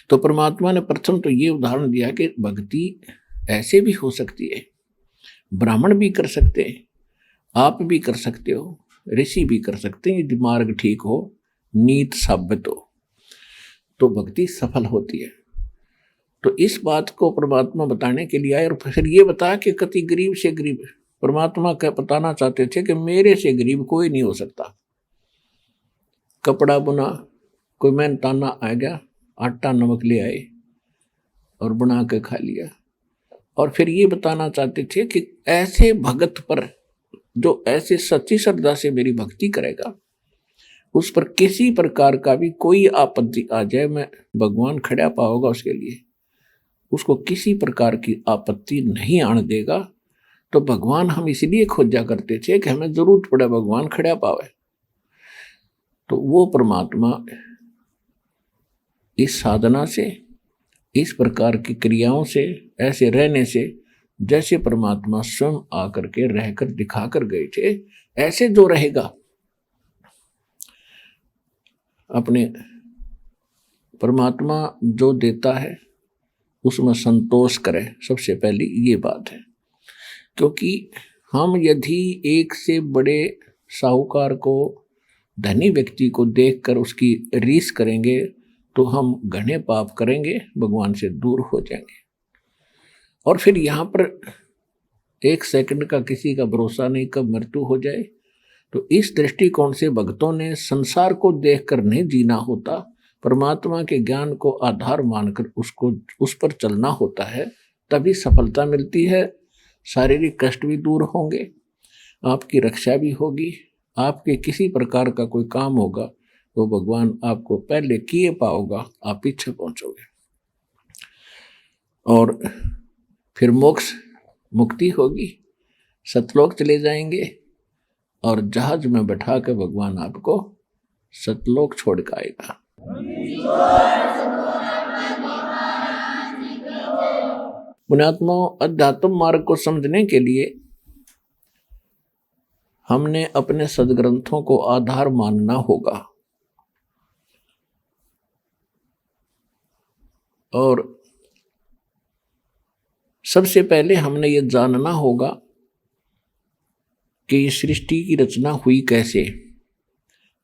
तो परमात्मा ने प्रथम तो ये उदाहरण दिया कि भक्ति ऐसे भी हो सकती है, ब्राह्मण भी कर सकते हैं, आप भी कर सकते हो, ऋषि भी कर सकते हैं, यदि मार्ग ठीक हो, नीत साबित हो तो भक्ति सफल होती है। तो इस बात को परमात्मा बताने के लिए आए, और फिर ये बताया कि कति गरीब से गरीब, परमात्मा क्या बताना चाहते थे कि मेरे से गरीब कोई नहीं हो सकता। कपड़ा बुना, कोई मेहनताना आ गया, आटा नमक ले आए और बना के खा लिया। और फिर ये बताना चाहते थे कि ऐसे भगत पर, जो ऐसे सच्ची श्रद्धा से मेरी भक्ति करेगा, उस पर किसी प्रकार का भी कोई आपत्ति आ जाए, मैं भगवान खड़ा पाऊंगा उसके लिए, उसको किसी प्रकार की आपत्ति नहीं आने देगा। तो भगवान हम इसलिए खोजा करते थे कि हमें जरूरत पड़े भगवान खड़ा पावे। तो वो परमात्मा इस साधना से, इस प्रकार की क्रियाओं से, ऐसे रहने से, जैसे परमात्मा स्वयं आकर के रहकर दिखा कर गए थे, ऐसे जो रहेगा अपने परमात्मा जो देता है उसमें संतोष करे, सबसे पहली ये बात है। क्योंकि हम यदि एक से बड़े साहूकार को, धनी व्यक्ति को देखकर उसकी रीस करेंगे तो हम घने पाप करेंगे, भगवान से दूर हो जाएंगे। और फिर यहाँ पर एक सेकंड का किसी का भरोसा नहीं, कब मृत्यु हो जाए। तो इस दृष्टिकोण से भक्तों ने संसार को देखकर नहीं जीना होता, परमात्मा के ज्ञान को आधार मानकर उसको, उस पर चलना होता है, तभी सफलता मिलती है। शारीरिक कष्ट भी दूर होंगे, आपकी रक्षा भी होगी, आपके किसी प्रकार का कोई काम होगा तो भगवान आपको पहले किए पाओगा, आप पीछे पहुंचोगे। और फिर मोक्ष, मुक्ति होगी, सतलोक चले जाएंगे, और जहाज में बैठा के भगवान आपको सतलोक छोड़ के आएगा। पुण्यात्माओं, अध्यात्म मार्ग को समझने के लिए हमने अपने सदग्रंथों को आधार मानना होगा, और सबसे पहले हमने ये जानना होगा कि ये सृष्टि की रचना हुई कैसे,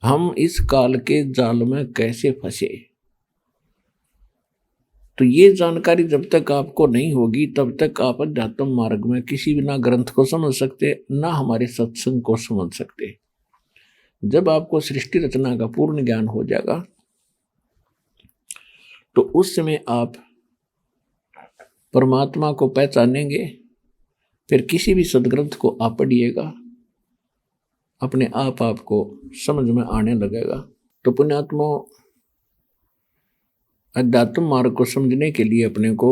हम इस काल के जाल में कैसे फंसे। तो ये जानकारी जब तक आपको नहीं होगी, तब तक आप अध्यात्म मार्ग में किसी भी ना ग्रंथ को समझ सकते, ना हमारे सत्संग को समझ सकते। जब आपको सृष्टि रचना का पूर्ण ज्ञान हो जाएगा तो उस समय आप परमात्मा को पहचानेंगे। फिर किसी भी सदग्रंथ को आप पढ़िएगा, अपने आप आपको समझ में आने लगेगा। तो पुण्यात्मा, अध्यात्म मार्ग को समझने के लिए अपने को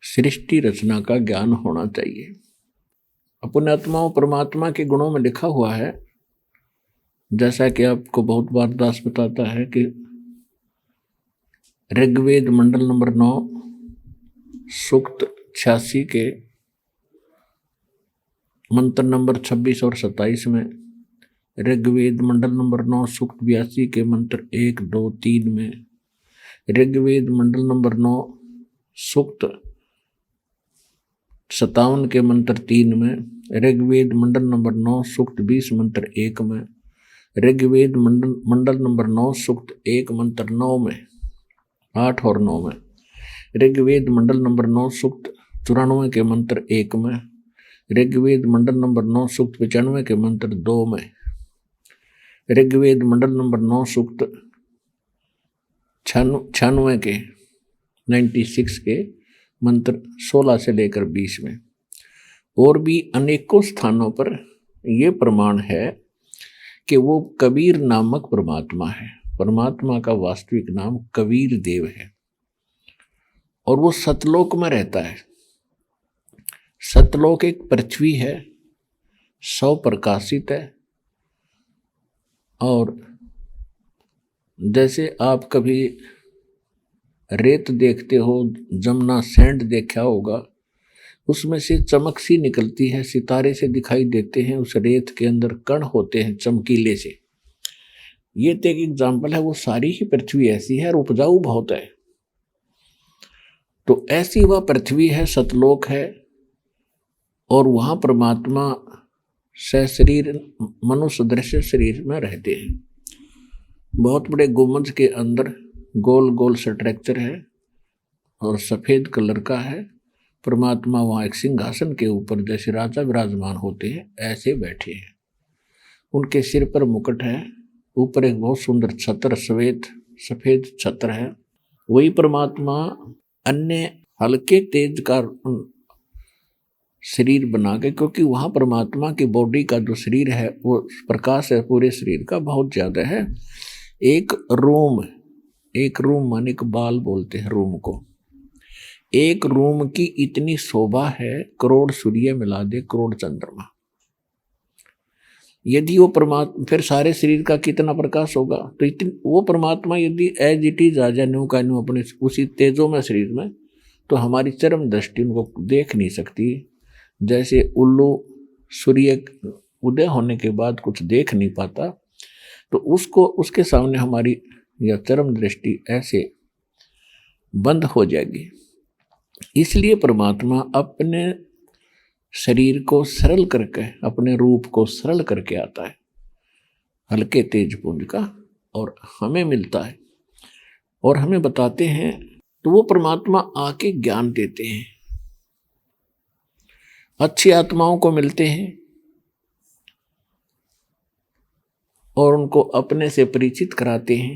सृष्टि रचना का ज्ञान होना चाहिए। पुण्यात्माओं, परमात्मा के गुणों में लिखा हुआ है, जैसा कि आपको बहुत बार दास बताता है कि ऋग्वेद मंडल नंबर 9 सूक्त 86 के मंत्र नंबर 26 और 27 में ऋग्वेद मंडल नंबर 9 सूक्त 82 के मंत्र 1, 2, 3 में, ऋग्वेद मंडल नंबर 9 सूक्त 57 के मंत्र 3 में, ऋग्वेद मंडल नंबर 9 सूक्त 20 मंत्र 1 में, ऋग्वेद मंडल नंबर 9 सूक्त 1 मंत्र 9 में, 8 और 9 में, ऋग्वेद मंडल नंबर 9 सूक्त 94 के मंत्र 1 में, ऋग्वेद मंडल नंबर 9 सूक्त 95 के मंत्र 2 में, ऋग्वेद मंडल नंबर 9 सूक्त 96 के 96 के मंत्र 16 से लेकर 20 में। और भी अनेकों स्थानों पर यह प्रमाण है कि वो कबीर नामक परमात्मा है। परमात्मा का वास्तविक नाम कबीर देव है और वो सतलोक में रहता है। सतलोक एक पृथ्वी है, 100 प्रकाशित है। और जैसे आप कभी रेत देखते हो, जमुना सैंड देखा होगा, उसमें से चमक सी निकलती है, सितारे से दिखाई देते हैं, उस रेत के अंदर कण होते हैं चमकीले से। ये तो एक एग्जाम्पल है। वो सारी ही पृथ्वी ऐसी है और उपजाऊ बहुत है। तो ऐसी वह पृथ्वी है, सतलोक है, और वहां परमात्मा सशरीर मनुष्य दृश्य शरीर में रहते हैं। बहुत बड़े गुंबद के अंदर गोल गोल स्ट्रक्चर है और सफेद कलर का है। परमात्मा वहाँ एक सिंहासन के ऊपर जैसे राजा विराजमान होते हैं ऐसे बैठे हैं। उनके सिर पर मुकुट है, ऊपर एक बहुत सुंदर छत्र सफेद छत्र है। वही परमात्मा अन्य हल्के तेज का शरीर बना के, क्योंकि वहाँ परमात्मा की बॉडी का जो शरीर है वो प्रकाश है पूरे शरीर का बहुत ज़्यादा है। एक रूम माने एक बाल बोलते हैं रूम को। एक रूम की इतनी शोभा है, करोड़ सूर्य मिला दे, करोड़ चंद्रमा। यदि वो परमात्मा, फिर सारे शरीर का कितना प्रकाश होगा। तो वो परमात्मा यदि एज इट इज आ जाए न्यू का न्यू अपने उसी तेजों में शरीर में, तो हमारी चरम दृष्टि उनको देख नहीं सकती। जैसे उल्लू सूर्य उदय होने के बाद कुछ देख नहीं पाता, तो उसके सामने हमारी यह चरम दृष्टि ऐसे बंद हो जाएगी। इसलिए परमात्मा अपने शरीर को सरल करके, अपने रूप को सरल करके आता है, हल्के तेज पुंज का, और हमें मिलता है और हमें बताते हैं। तो वो परमात्मा आके ज्ञान देते हैं, अच्छी आत्माओं को मिलते हैं और उनको अपने से परिचित कराते हैं।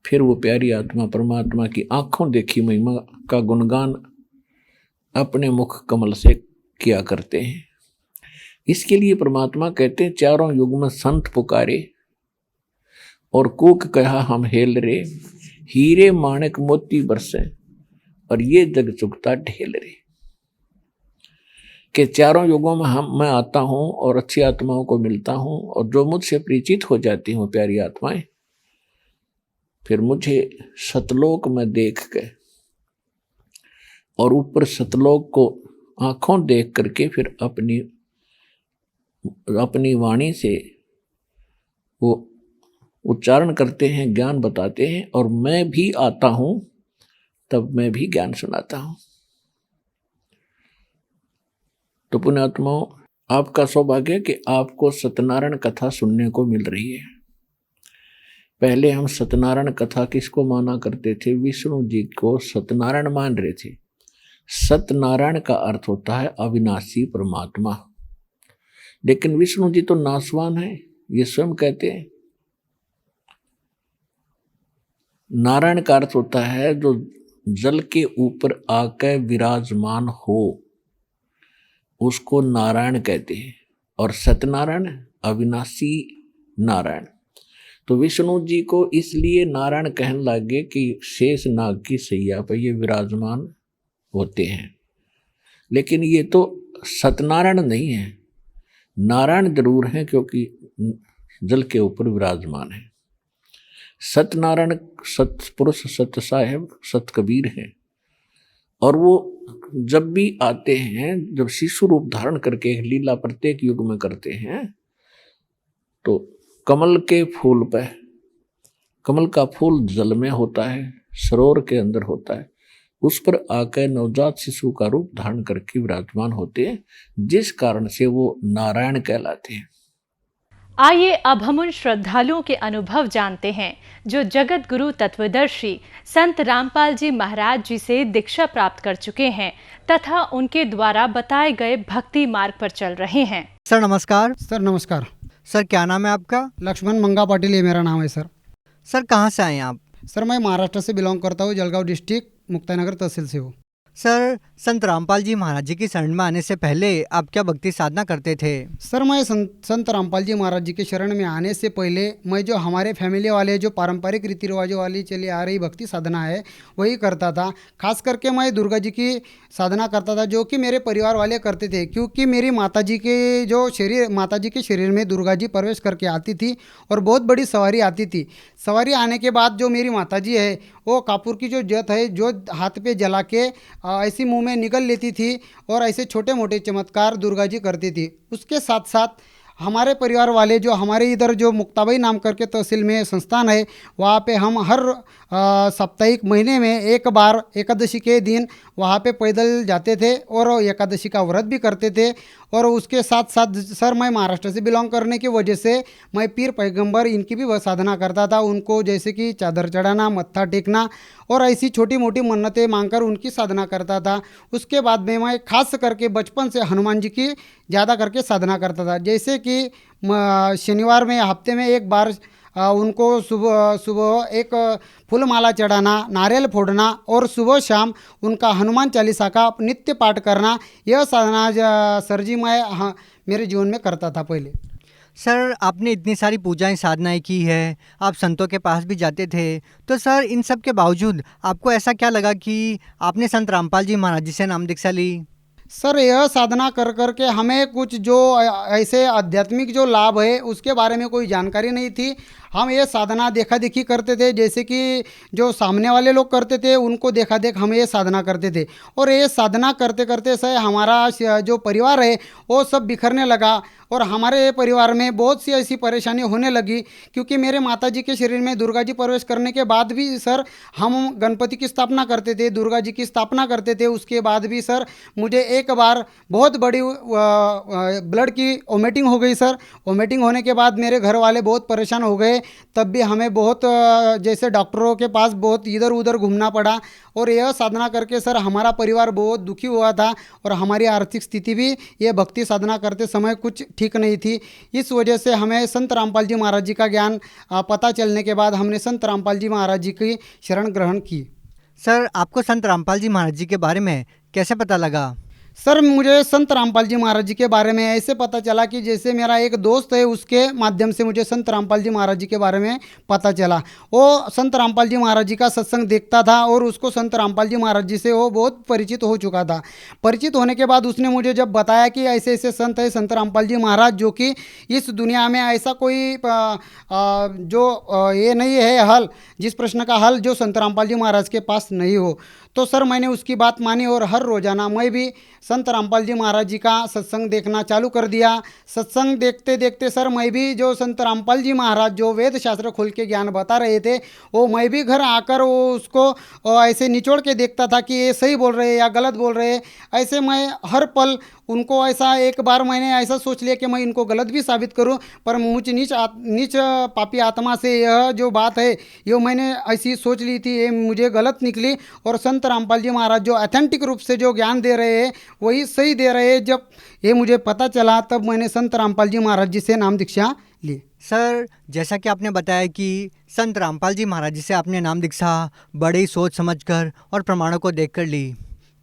फिर वो प्यारी आत्मा परमात्मा की आंखों देखी महिमा का गुणगान अपने मुख कमल से किया करते हैं। इसके लिए परमात्मा कहते हैं, चारों युग में संत पुकारे और कूक कहा हम हेल रे, हीरे माणिक मोती बरसे और ये जग चुकता ढेल रे। कि चारों युगों में मैं आता हूं और अच्छी आत्माओं को मिलता हूं, और जो मुझसे परिचित हो जाती हूं प्यारी आत्माएं, फिर मुझे सतलोक में देख के और ऊपर सतलोक को आंखों देख करके फिर अपनी वाणी से वो उच्चारण करते हैं, ज्ञान बताते हैं। और मैं भी आता हूं, तब मैं भी ज्ञान सुनाता हूं। तो पुण्यात्माओं, आपका सौभाग्य कि आपको सत्यनारायण कथा सुनने को मिल रही है। पहले हम सत्यनारायण कथा किसको माना करते थे? विष्णु जी को सत्यनारायण मान रहे थे। सत्यनारायण का अर्थ होता है अविनाशी परमात्मा, लेकिन विष्णु जी तो नाशवान है, ये स्वयं कहते हैं। नारायण का अर्थ होता है जो जल के ऊपर आकर विराजमान हो, उसको नारायण कहते हैं। और सत्यनारायण अविनाशी नारायण। तो विष्णु जी को इसलिए नारायण कहने लगे कि शेष नाग की सैया पर ये विराजमान होते हैं। लेकिन ये तो सत्यनारायण नहीं है, नारायण जरूर है, क्योंकि जल के ऊपर विराजमान है। सत्यनारायण सतपुरुष, सत्य साहेब, सत कबीर हैं। और वो जब भी आते हैं, जब शिशु रूप धारण करके लीला प्रत्येक युग में करते हैं, तो कमल के फूल पे, कमल का फूल जल में होता है, सरोवर के अंदर होता है, उस पर आकर नवजात शिशु का रूप धारण करके विराजमान होते हैं, जिस कारण से वो नारायण कहलाते हैं। आइए अब हम उन श्रद्धालुओं के अनुभव जानते हैं जो जगत गुरु तत्वदर्शी संत रामपाल जी महाराज जी से दीक्षा प्राप्त कर चुके हैं तथा उनके द्वारा बताए गए भक्ति मार्ग पर चल रहे हैं। सर नमस्कार। सर नमस्कार। सर क्या नाम है आपका? लक्ष्मण मंगा पाटिल, ये मेरा नाम है सर। सर कहाँ से आए हैं आप? सर मैं महाराष्ट्र से बिलोंग करता हूँ, जलगांव डिस्ट्रिक्ट, मुक्ताईनगर तहसील से हूँ। सर संत रामपाल जी महाराज जी की शरण में आने से पहले आप क्या भक्ति साधना करते थे? सर मैं संत रामपाल जी महाराज जी के शरण में आने से पहले मैं जो हमारे फैमिली वाले जो पारंपरिक रीति रिवाजों वाली चली आ रही भक्ति साधना है वही करता था। खास करके मैं दुर्गा जी की साधना करता था, जो कि मेरे परिवार वाले करते थे, क्योंकि मेरी माता जी के शरीर में दुर्गा जी प्रवेश करके आती थी और बहुत बड़ी सवारी आती थी। सवारी आने के बाद जो मेरी माता जी है वो कापूर की जो जोत है, जो हाथ पे जला के ऐसी मुंह में निकल लेती थी और ऐसे छोटे मोटे चमत्कार दुर्गा जी करती थी। उसके साथ साथ हमारे परिवार वाले जो हमारे इधर जो मुक्ताबाई नाम करके तहसील में संस्थान है, वहाँ पे हम हर साप्ताहिक महीने में एक बार एकादशी के दिन वहाँ पे पैदल जाते थे और एकादशी का व्रत भी करते थे। और उसके साथ साथ सर मैं महाराष्ट्र से बिलोंग करने की वजह से मैं पीर पैगंबर इनकी भी वह साधना करता था। उनको जैसे कि चादर चढ़ाना, मत्था टेकना और ऐसी छोटी मोटी मन्नतें मांगकर उनकी साधना करता था। उसके बाद में मैं खास करके बचपन से हनुमान जी की ज़्यादा करके साधना करता था। जैसे कि शनिवार में हफ्ते में एक बार उनको सुबह सुबह एक फूलमाला चढ़ाना, नारियल फोड़ना और सुबह शाम उनका हनुमान चालीसा का नित्य पाठ करना, यह साधना सर जी मैं मेरे जीवन में करता था पहले। सर आपने इतनी सारी पूजाएं साधनाएं की है, आप संतों के पास भी जाते थे, तो सर इन सब के बावजूद आपको ऐसा क्या लगा कि आपने संत रामपाल जी महाराज जी से नाम दीक्षा ली? सर यह साधना कर कर के हमें कुछ जो ऐसे आध्यात्मिक जो लाभ है उसके बारे में कोई जानकारी नहीं थी। हम ये साधना देखा देखी करते थे, जैसे कि जो सामने वाले लोग करते थे उनको देखा देख हम ये साधना करते थे। और ये साधना करते करते से हमारा जो परिवार है वो सब बिखरने लगा और हमारे परिवार में बहुत सी ऐसी परेशानी होने लगी, क्योंकि मेरे माताजी के शरीर में दुर्गा जी प्रवेश करने के बाद भी सर हम गणपति की स्थापना करते थे, दुर्गा जी की स्थापना करते थे। उसके बाद भी सर मुझे एक बार बहुत बड़ी ब्लड की वोमिटिंग हो गई सर। वोमिटिंग होने के बाद मेरे घर वाले बहुत परेशान हो गए, तब भी हमें बहुत जैसे डॉक्टरों के पास बहुत इधर उधर घूमना पड़ा। और यह साधना करके सर हमारा परिवार बहुत दुखी हुआ था और हमारी आर्थिक स्थिति भी ये भक्ति साधना करते समय कुछ ठीक नहीं थी। इस वजह से हमें संत रामपाल जी महाराज जी का ज्ञान पता चलने के बाद हमने संत रामपाल जी महाराज जी की शरण ग्रहण की। सर आपको संत रामपाल जी महाराज जी के बारे में कैसे पता लगा? सर मुझे संत रामपाल जी महाराज जी के बारे में ऐसे पता चला कि जैसे मेरा एक दोस्त है उसके माध्यम से मुझे संत रामपाल जी महाराज जी के बारे में पता चला। वो संत रामपाल जी महाराज जी का सत्संग देखता था और उसको संत रामपाल जी महाराज जी से वो बहुत परिचित हो चुका था। परिचित होने के बाद उसने मुझे जब बताया कि ऐसे ऐसे संत है संत रामपाल जी महाराज, जो कि इस दुनिया में ऐसा कोई जो ये नहीं है हल, जिस प्रश्न का हल जो संत रामपाल जी महाराज के पास नहीं हो, तो सर मैंने उसकी बात मानी और हर रोज़ाना मैं भी संत रामपाल जी महाराज जी का सत्संग देखना चालू कर दिया। सत्संग देखते देखते सर मैं भी जो संत रामपाल जी महाराज जो वेद शास्त्र खोल के ज्ञान बता रहे थे वो मैं भी घर आकर वो उसको ऐसे निचोड़ के देखता था कि ये सही बोल रहे या गलत बोल रहे। ऐसे मैं हर पल उनको ऐसा, एक बार मैंने ऐसा सोच लिया कि मैं इनको गलत भी साबित करूं, पर मुझ नीच पापी आत्मा से यह जो बात है ये मैंने ऐसी सोच ली थी, ये मुझे गलत निकली। और संत रामपाल जी महाराज जो ऑथेंटिक रूप से जो ज्ञान दे रहे हैं वही सही दे रहे हैं। जब ये मुझे पता चला तब मैंने संत रामपाल जी महाराज जी से नाम दीक्षा ली। सर जैसा कि आपने बताया कि संत रामपाल जी महाराज जी से आपने नाम दीक्षा बड़े ही सोच समझकर और प्रमाणों को देखकर ली,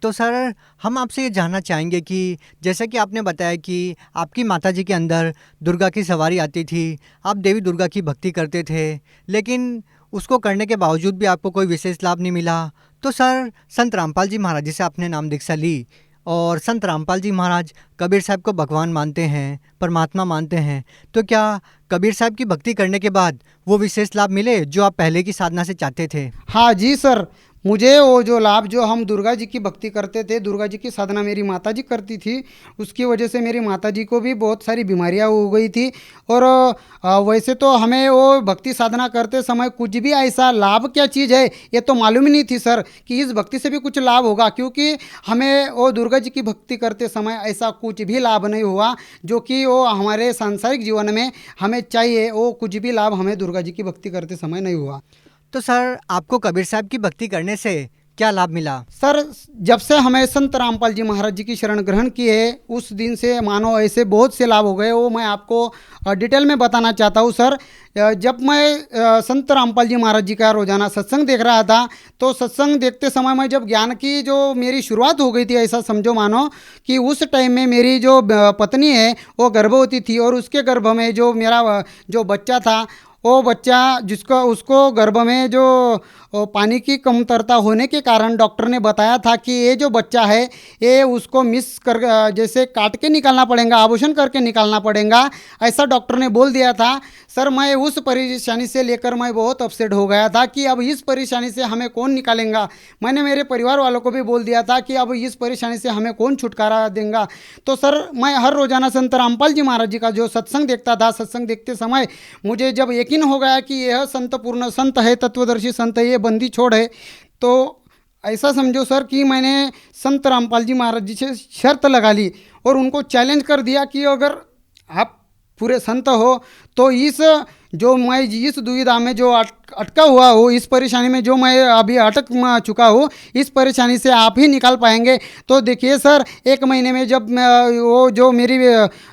तो सर हम आपसे ये जानना चाहेंगे कि जैसा कि आपने बताया कि आपकी माताजी के अंदर दुर्गा की सवारी आती थी, आप देवी दुर्गा की भक्ति करते थे, लेकिन उसको करने के बावजूद भी आपको कोई विशेष लाभ नहीं मिला। तो सर संत रामपाल जी महाराज जी से आपने नाम दीक्षा ली और संत रामपाल जी महाराज कबीर साहब को भगवान मानते हैं, परमात्मा मानते हैं, तो क्या कबीर साहब की भक्ति करने के बाद वो विशेष लाभ मिले जो आप पहले की साधना से चाहते थे? हाँ जी सर, मुझे वो जो लाभ जो हम दुर्गा जी की भक्ति करते थे, दुर्गा जी की साधना मेरी माता जी करती थी, उसकी वजह से मेरी माता जी को भी बहुत सारी बीमारियां हो गई थी। और वैसे तो हमें वो भक्ति साधना करते समय कुछ भी ऐसा लाभ क्या चीज़ है ये तो मालूम ही नहीं थी सर, कि इस भक्ति से भी कुछ लाभ होगा, क्योंकि हमें वो दुर्गा जी की भक्ति करते समय ऐसा कुछ भी लाभ नहीं हुआ जो कि वो हमारे सांसारिक जीवन में हमें चाहिए, वो कुछ भी लाभ हमें दुर्गा जी की भक्ति करते समय नहीं हुआ। तो सर आपको कबीर साहब की भक्ति करने से क्या लाभ मिला? सर जब से हमें संत रामपाल जी महाराज जी की शरण ग्रहण की है, उस दिन से मानो ऐसे बहुत से लाभ हो गए, वो मैं आपको डिटेल में बताना चाहता हूँ सर। जब मैं संत रामपाल जी महाराज जी का रोजाना सत्संग देख रहा था, तो सत्संग देखते समय मैं जब ज्ञान की जो मेरी शुरुआत हो गई थी, ऐसा समझो मानो कि उस टाइम में मेरी जो पत्नी है वो गर्भवती थी, और उसके गर्भ में जो मेरा जो बच्चा था, वो बच्चा जिसको उसको गर्भ में जो पानी की कमतरता होने के कारण डॉक्टर ने बताया था कि ये जो बच्चा है ये उसको मिस कर जैसे काट के निकालना पड़ेगा, आभूषण करके निकालना पड़ेगा, ऐसा डॉक्टर ने बोल दिया था। सर मैं उस परेशानी से लेकर मैं बहुत अपसेट हो गया था कि अब इस परेशानी से हमें कौन निकालेगा। मैंने मेरे परिवार वालों को भी बोल दिया था कि अब इस परेशानी से हमें कौन छुटकारा देगा। तो सर मैं हर रोज़ाना संत रामपाल जी महाराज जी का जो सत्संग देखता था, सत्संग देखते समय मुझे जब यकीन हो गया कि यह संत पूर्ण संत है, तत्वदर्शी संत है, ये बंदी छोड़ है, तो ऐसा समझो सर कि मैंने संत रामपाल जी महाराज जी से शर्त लगा ली और उनको चैलेंज कर दिया कि अगर आप पूरे संत हो तो इस जो मैं इस दुविधा में जो अटका हुआ हो, इस परेशानी में जो मैं अभी अटक चुका हूँ, इस परेशानी से आप ही निकाल पाएंगे। तो देखिए सर, 1 महीने में जब वो जो मेरी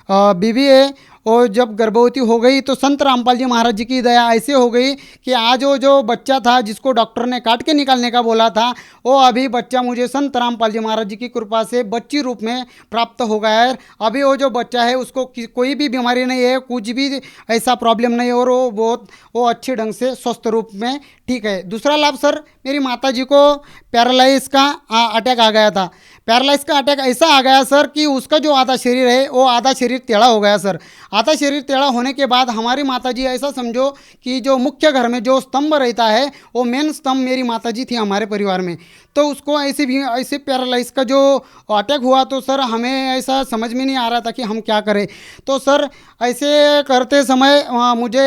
बीवी है और जब गर्भवती हो गई, तो संत रामपाल जी महाराज जी की दया ऐसे हो गई कि आज वो जो बच्चा था जिसको डॉक्टर ने काट के निकालने का बोला था, वो अभी बच्चा मुझे संत रामपाल जी महाराज जी की कृपा से बच्ची रूप में प्राप्त हो गया है। अभी वो जो बच्चा है उसको कोई भी बीमारी नहीं है, कुछ भी ऐसा प्रॉब्लम नहीं है, और वो अच्छे ढंग से स्वस्थ रूप में ठीक है। दूसरा लाभ सर, मेरी माता जी को पैरालाइज का अटैक आ गया था। पैरालाइज का अटैक ऐसा आ गया सर कि उसका जो आधा शरीर है वो आधा शरीर टेढ़ा हो गया सर। आधा शरीर टेढ़ा होने के बाद हमारी माताजी ऐसा समझो कि जो मुख्य घर में जो स्तंभ रहता है वो मेन स्तंभ मेरी माताजी थी हमारे परिवार में। तो उसको ऐसे पैरालाइज का जो अटैक हुआ, तो सर हमें ऐसा समझ में नहीं आ रहा था कि हम क्या करें। तो सर ऐसे करते समय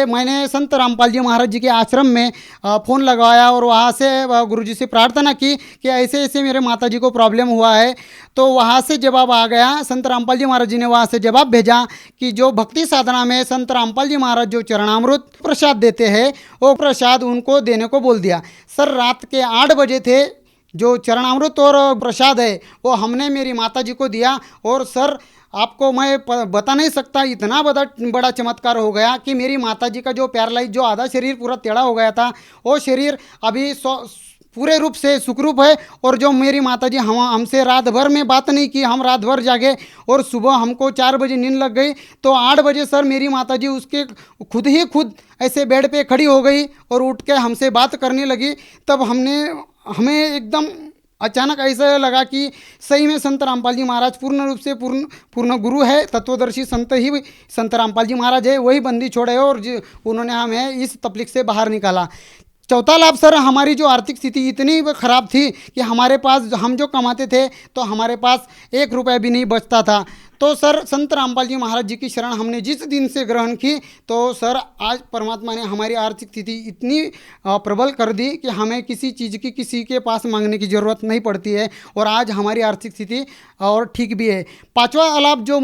मैंने संत रामपाल जी महाराज जी के आश्रम में फ़ोन लगवाया और वहाँ से गुरुजी से प्रार्थना की कि ऐसे ऐसे मेरे माताजी को प्रॉब्लम हुआ है। तो वहाँ से जवाब आ गया, संत रामपाल जी महाराज जी ने वहाँ से जवाब भेजा कि जो भक्ति साधना में संत रामपाल जी महाराज जो चरणामृत प्रसाद देते हैं वो प्रसाद उनको देने को बोल दिया। सर रात के 8 बजे थे, जो चरणामृत और प्रसाद है वो हमने मेरी माताजी को दिया। और सर आपको मैं बता नहीं सकता, इतना बड़ा चमत्कार हो गया कि मेरी माताजी का जो पैरालाइज जो आधा शरीर पूरा टेढ़ा हो गया था, वो शरीर अभी पूरे रूप से सुखरूप है। और जो मेरी माताजी हमसे रात भर में बात नहीं की, हम रात भर जागे और सुबह हमको 4 बजे नींद लग गई, तो 8 बजे सर मेरी माताजी उसके खुद ऐसे बेड पे खड़ी हो गई और उठ के हमसे बात करने लगी। तब हमें एकदम अचानक ऐसा लगा कि सही में संत रामपाल जी महाराज पूर्ण रूप से पूर्ण गुरु है, तत्वदर्शी संत ही संत रामपाल जी महाराज है, वही बंदी छोड़े और उन्होंने हमें इस तकलीफ से बाहर निकाला। चौथा लाभ सर, हमारी जो आर्थिक स्थिति इतनी ख़राब थी कि हमारे पास हम जो कमाते थे तो हमारे पास 1 रुपया भी नहीं बचता था। तो सर संत रामपाल जी महाराज जी की शरण हमने जिस दिन से ग्रहण की, तो सर आज परमात्मा ने हमारी आर्थिक स्थिति इतनी प्रबल कर दी कि हमें किसी चीज़ की किसी के पास मांगने की ज़रूरत नहीं पड़ती है, और आज हमारी आर्थिक स्थिति और ठीक भी है। 5वां लाभ जो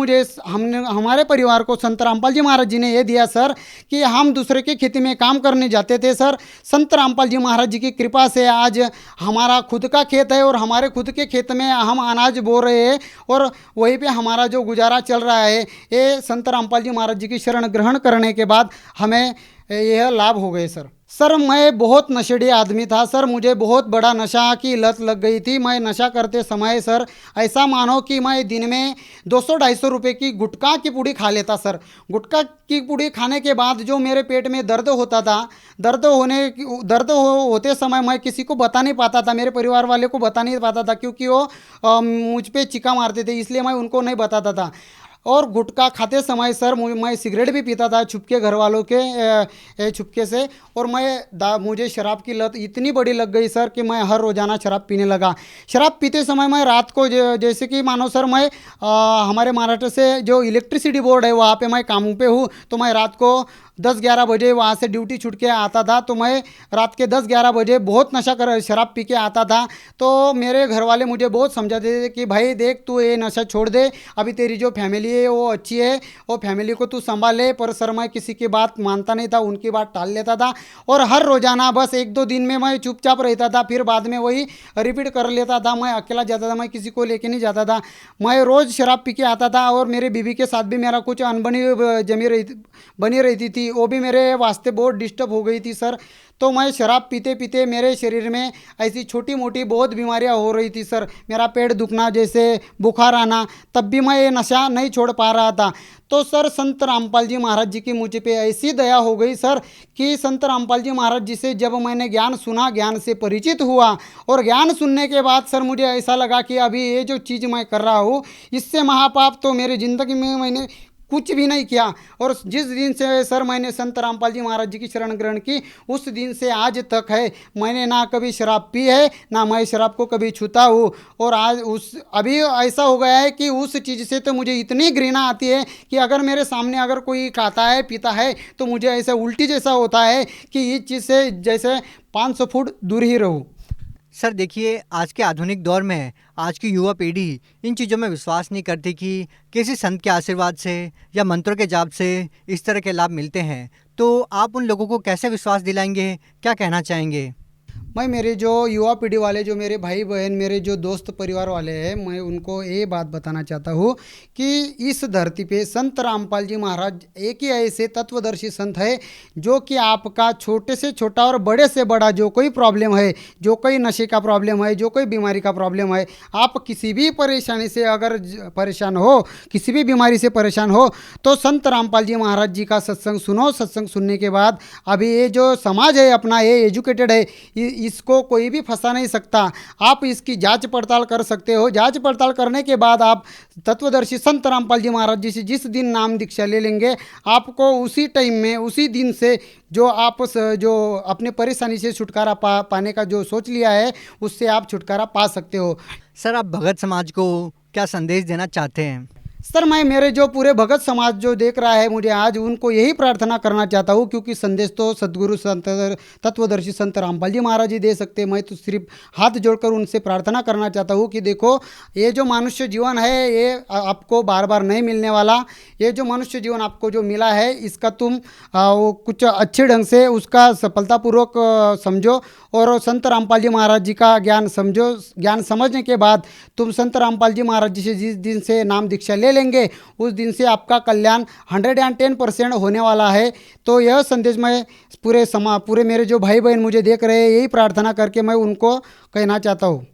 हमारे परिवार को संत रामपाल जी महाराज जी ने ये दिया सर कि हम दूसरे के खेती में काम करने जाते थे सर, संत रामपाल जी महाराज जी की कृपा से आज हमारा खुद का खेत है और हमारे खुद के खेत में हम अनाज बो रहे हैं और वहीं पे हमारा जो गुजारा चल रहा है। ये संत रामपाल जी महाराज जी की शरण ग्रहण करने के बाद हमें यह लाभ हो गए सर। सर मैं बहुत नशेड़ी आदमी था सर, मुझे बहुत बड़ा नशा की लत लग गई थी। मैं नशा करते समय सर ऐसा मानो कि मैं दिन में 200-250 रुपये की गुटखा की पूड़ी खा लेता सर। गुटखा की पूड़ी खाने के बाद जो मेरे पेट में दर्द होता था, दर्द होते समय मैं किसी को बता नहीं पाता था, मेरे परिवार वाले को बता नहीं पाता था, क्योंकि वो मुझ पे चिका मारते थे, इसलिए मैं उनको नहीं बताता था। और गुटखा खाते समय सर मैं सिगरेट भी पीता था छुपके घर वालों के छुपके से। और मुझे शराब की लत इतनी बड़ी लग गई सर कि मैं हर रोज़ाना शराब पीने लगा। शराब पीते समय मैं रात को जैसे कि मानो सर मैं हमारे महाराष्ट्र से जो इलेक्ट्रिसिटी बोर्ड है वहाँ पे मैं काम पे हूँ, तो मैं रात को 10-11 बजे वहाँ से ड्यूटी छूट के आता था। तो मैं रात के 10-11 बजे बहुत नशा कर शराब पी के आता था। तो मेरे घर वाले मुझे बहुत समझाते थे कि भाई देख तू ये नशा छोड़ दे, अभी तेरी जो फैमिली है वो अच्छी है, वो फैमिली को तू संभाल ले। पर सर मैं किसी की बात मानता नहीं था, उनकी बात टाल लेता था और हर रोज़ाना बस 1-2 दिन में मैं चुपचाप रहता था, फिर बाद में वही रिपीट कर लेता था। मैं अकेला जाता था, मैं किसी को लेके नहीं जाता था। मैं रोज़ शराब पी के आता था और मेरे बीवी के साथ भी मेरा कुछ अनबनी बनी रहती थी, वो भी मेरे वास्ते बहुत डिस्टर्ब हो गई थी सर। तो मैं शराब पीते पीते मेरे शरीर में ऐसी छोटी मोटी बहुत बीमारियां हो रही थी सर। मेरा पेट दुखना, जैसे बुखार आना, तब भी मैं ये नशा नहीं छोड़ पा रहा था। तो सर संत रामपाल जी महाराज जी की मुझ पे ऐसी दया हो गई सर कि संत रामपाल जी महाराज जी से जब मैंने ज्ञान सुना, ज्ञान से परिचित हुआ, और ज्ञान सुनने के बाद सर मुझे ऐसा लगा कि अभी ये जो चीज़ मैं कर रहा हूँ इससे महापाप तो मेरी ज़िंदगी में मैंने कुछ भी नहीं किया। और जिस दिन से सर मैंने संत रामपाल जी महाराज जी की शरण ग्रहण की, उस दिन से आज तक है मैंने ना कभी शराब पी है, ना मैं शराब को कभी छूता हूँ। और आज अभी ऐसा हो गया है कि उस चीज़ से तो मुझे इतनी घृणा आती है कि अगर मेरे सामने अगर कोई खाता है पीता है तो मुझे ऐसा उल्टी जैसा होता है कि इस चीज़ से जैसे 500 फुट दूर ही रहूँ। सर देखिए, आज के आधुनिक दौर में आज की युवा पीढ़ी इन चीज़ों में विश्वास नहीं करती कि किसी संत के आशीर्वाद से या मंत्रों के जाप से इस तरह के लाभ मिलते हैं। तो आप उन लोगों को कैसे विश्वास दिलाएंगे, क्या कहना चाहेंगे? मैं मेरे जो युवा पीढ़ी वाले, जो मेरे भाई बहन, मेरे जो दोस्त परिवार वाले हैं, मैं उनको ये बात बताना चाहता हूँ कि इस धरती पे संत रामपाल जी महाराज एक ही ऐसे तत्वदर्शी संत है जो कि आपका छोटे से छोटा और बड़े से बड़ा जो कोई प्रॉब्लम है, जो कोई नशे का प्रॉब्लम है, जो कोई बीमारी का प्रॉब्लम है, आप किसी भी परेशानी से अगर परेशान हो, किसी भी बीमारी से परेशान हो, तो संत रामपाल जी महाराज जी का सत्संग सुनो। सत्संग सुनने के बाद अभी ये जो समाज है अपना, ये एजुकेटेड है, इसको कोई भी फंसा नहीं सकता। आप इसकी जांच पड़ताल कर सकते हो। जांच पड़ताल करने के बाद आप तत्वदर्शी संत रामपाल जी महाराज जी से जिस दिन नाम दीक्षा ले लेंगे, आपको उसी टाइम में, उसी दिन से जो आप जो अपने परेशानी से छुटकारा पाने का जो सोच लिया है, उससे आप छुटकारा पा सकते हो। सर आप भगत समाज को क्या संदेश देना चाहते हैं? सर मैं मेरे जो पूरे भगत समाज जो देख रहा है मुझे आज, उनको यही प्रार्थना करना चाहता हूँ, क्योंकि संदेश तो सदगुरु संत तत्वदर्शी संत रामपाल जी महाराज जी दे सकते हैं। मैं तो सिर्फ हाथ जोड़कर उनसे प्रार्थना करना चाहता हूँ कि देखो, ये जो मनुष्य जीवन है ये आपको बार बार नहीं मिलने वाला। ये जो मनुष्य जीवन आपको जो मिला है, इसका तुम वो कुछ अच्छे ढंग से उसका सफलतापूर्वक समझो और संत रामपाल जी महाराज जी का ज्ञान समझो। ज्ञान समझने के बाद तुम संत रामपाल जी महाराज जी से जिस दिन से नाम दीक्षा ले लेंगे, उस दिन से आपका कल्याण 110% होने वाला है। तो यह संदेश मैं पूरे मेरे जो भाई बहन मुझे देख रहे हैं, यही प्रार्थना करके मैं उनको कहना चाहता हूँ।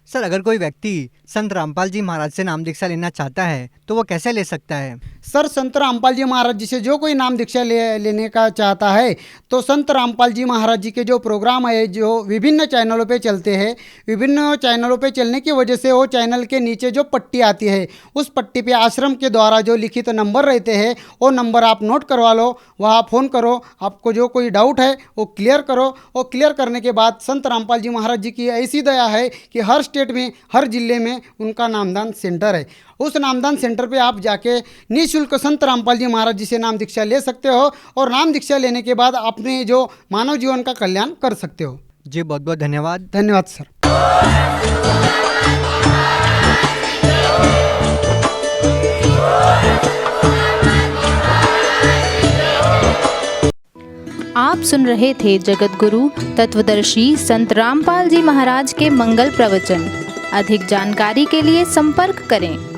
सर अगर कोई व्यक्ति संत रामपाल जी महाराज से नाम दीक्षा लेना चाहता है तो वो कैसे ले सकता है? सर संत रामपाल जी महाराज जी से जो कोई नाम दीक्षा लेने का चाहता है तो संत रामपाल जी महाराज जी के जो प्रोग्राम है, जो विभिन्न चैनलों पे चलते हैं, विभिन्न चैनलों पे चलने की वजह से वो चैनल के नीचे जो पट्टी आती है, उस पट्टी पे आश्रम के द्वारा जो लिखित नंबर रहते हैं, वो नंबर आप नोट करवा लो, वहाँ फ़ोन करो, आपको जो कोई डाउट है वो क्लियर करो। वो क्लियर करने के बाद संत रामपाल जी महाराज जी की ऐसी दया है कि हर स्टेट में, हर जिले में उनका नामदान सेंटर है। उस नामदान सेंटर पे आप जाके निःशुल्क संत रामपाल जी महाराज जी से नाम दीक्षा ले सकते हो और नाम दीक्षा लेने के बाद अपने जो मानव जीवन का कल्याण कर सकते हो। जी बहुत बहुत धन्यवाद। धन्यवाद सर। आप सुन रहे थे जगत गुरु तत्वदर्शी संत रामपाल जी महाराज के मंगल प्रवचन। अधिक जानकारी के लिए संपर्क करें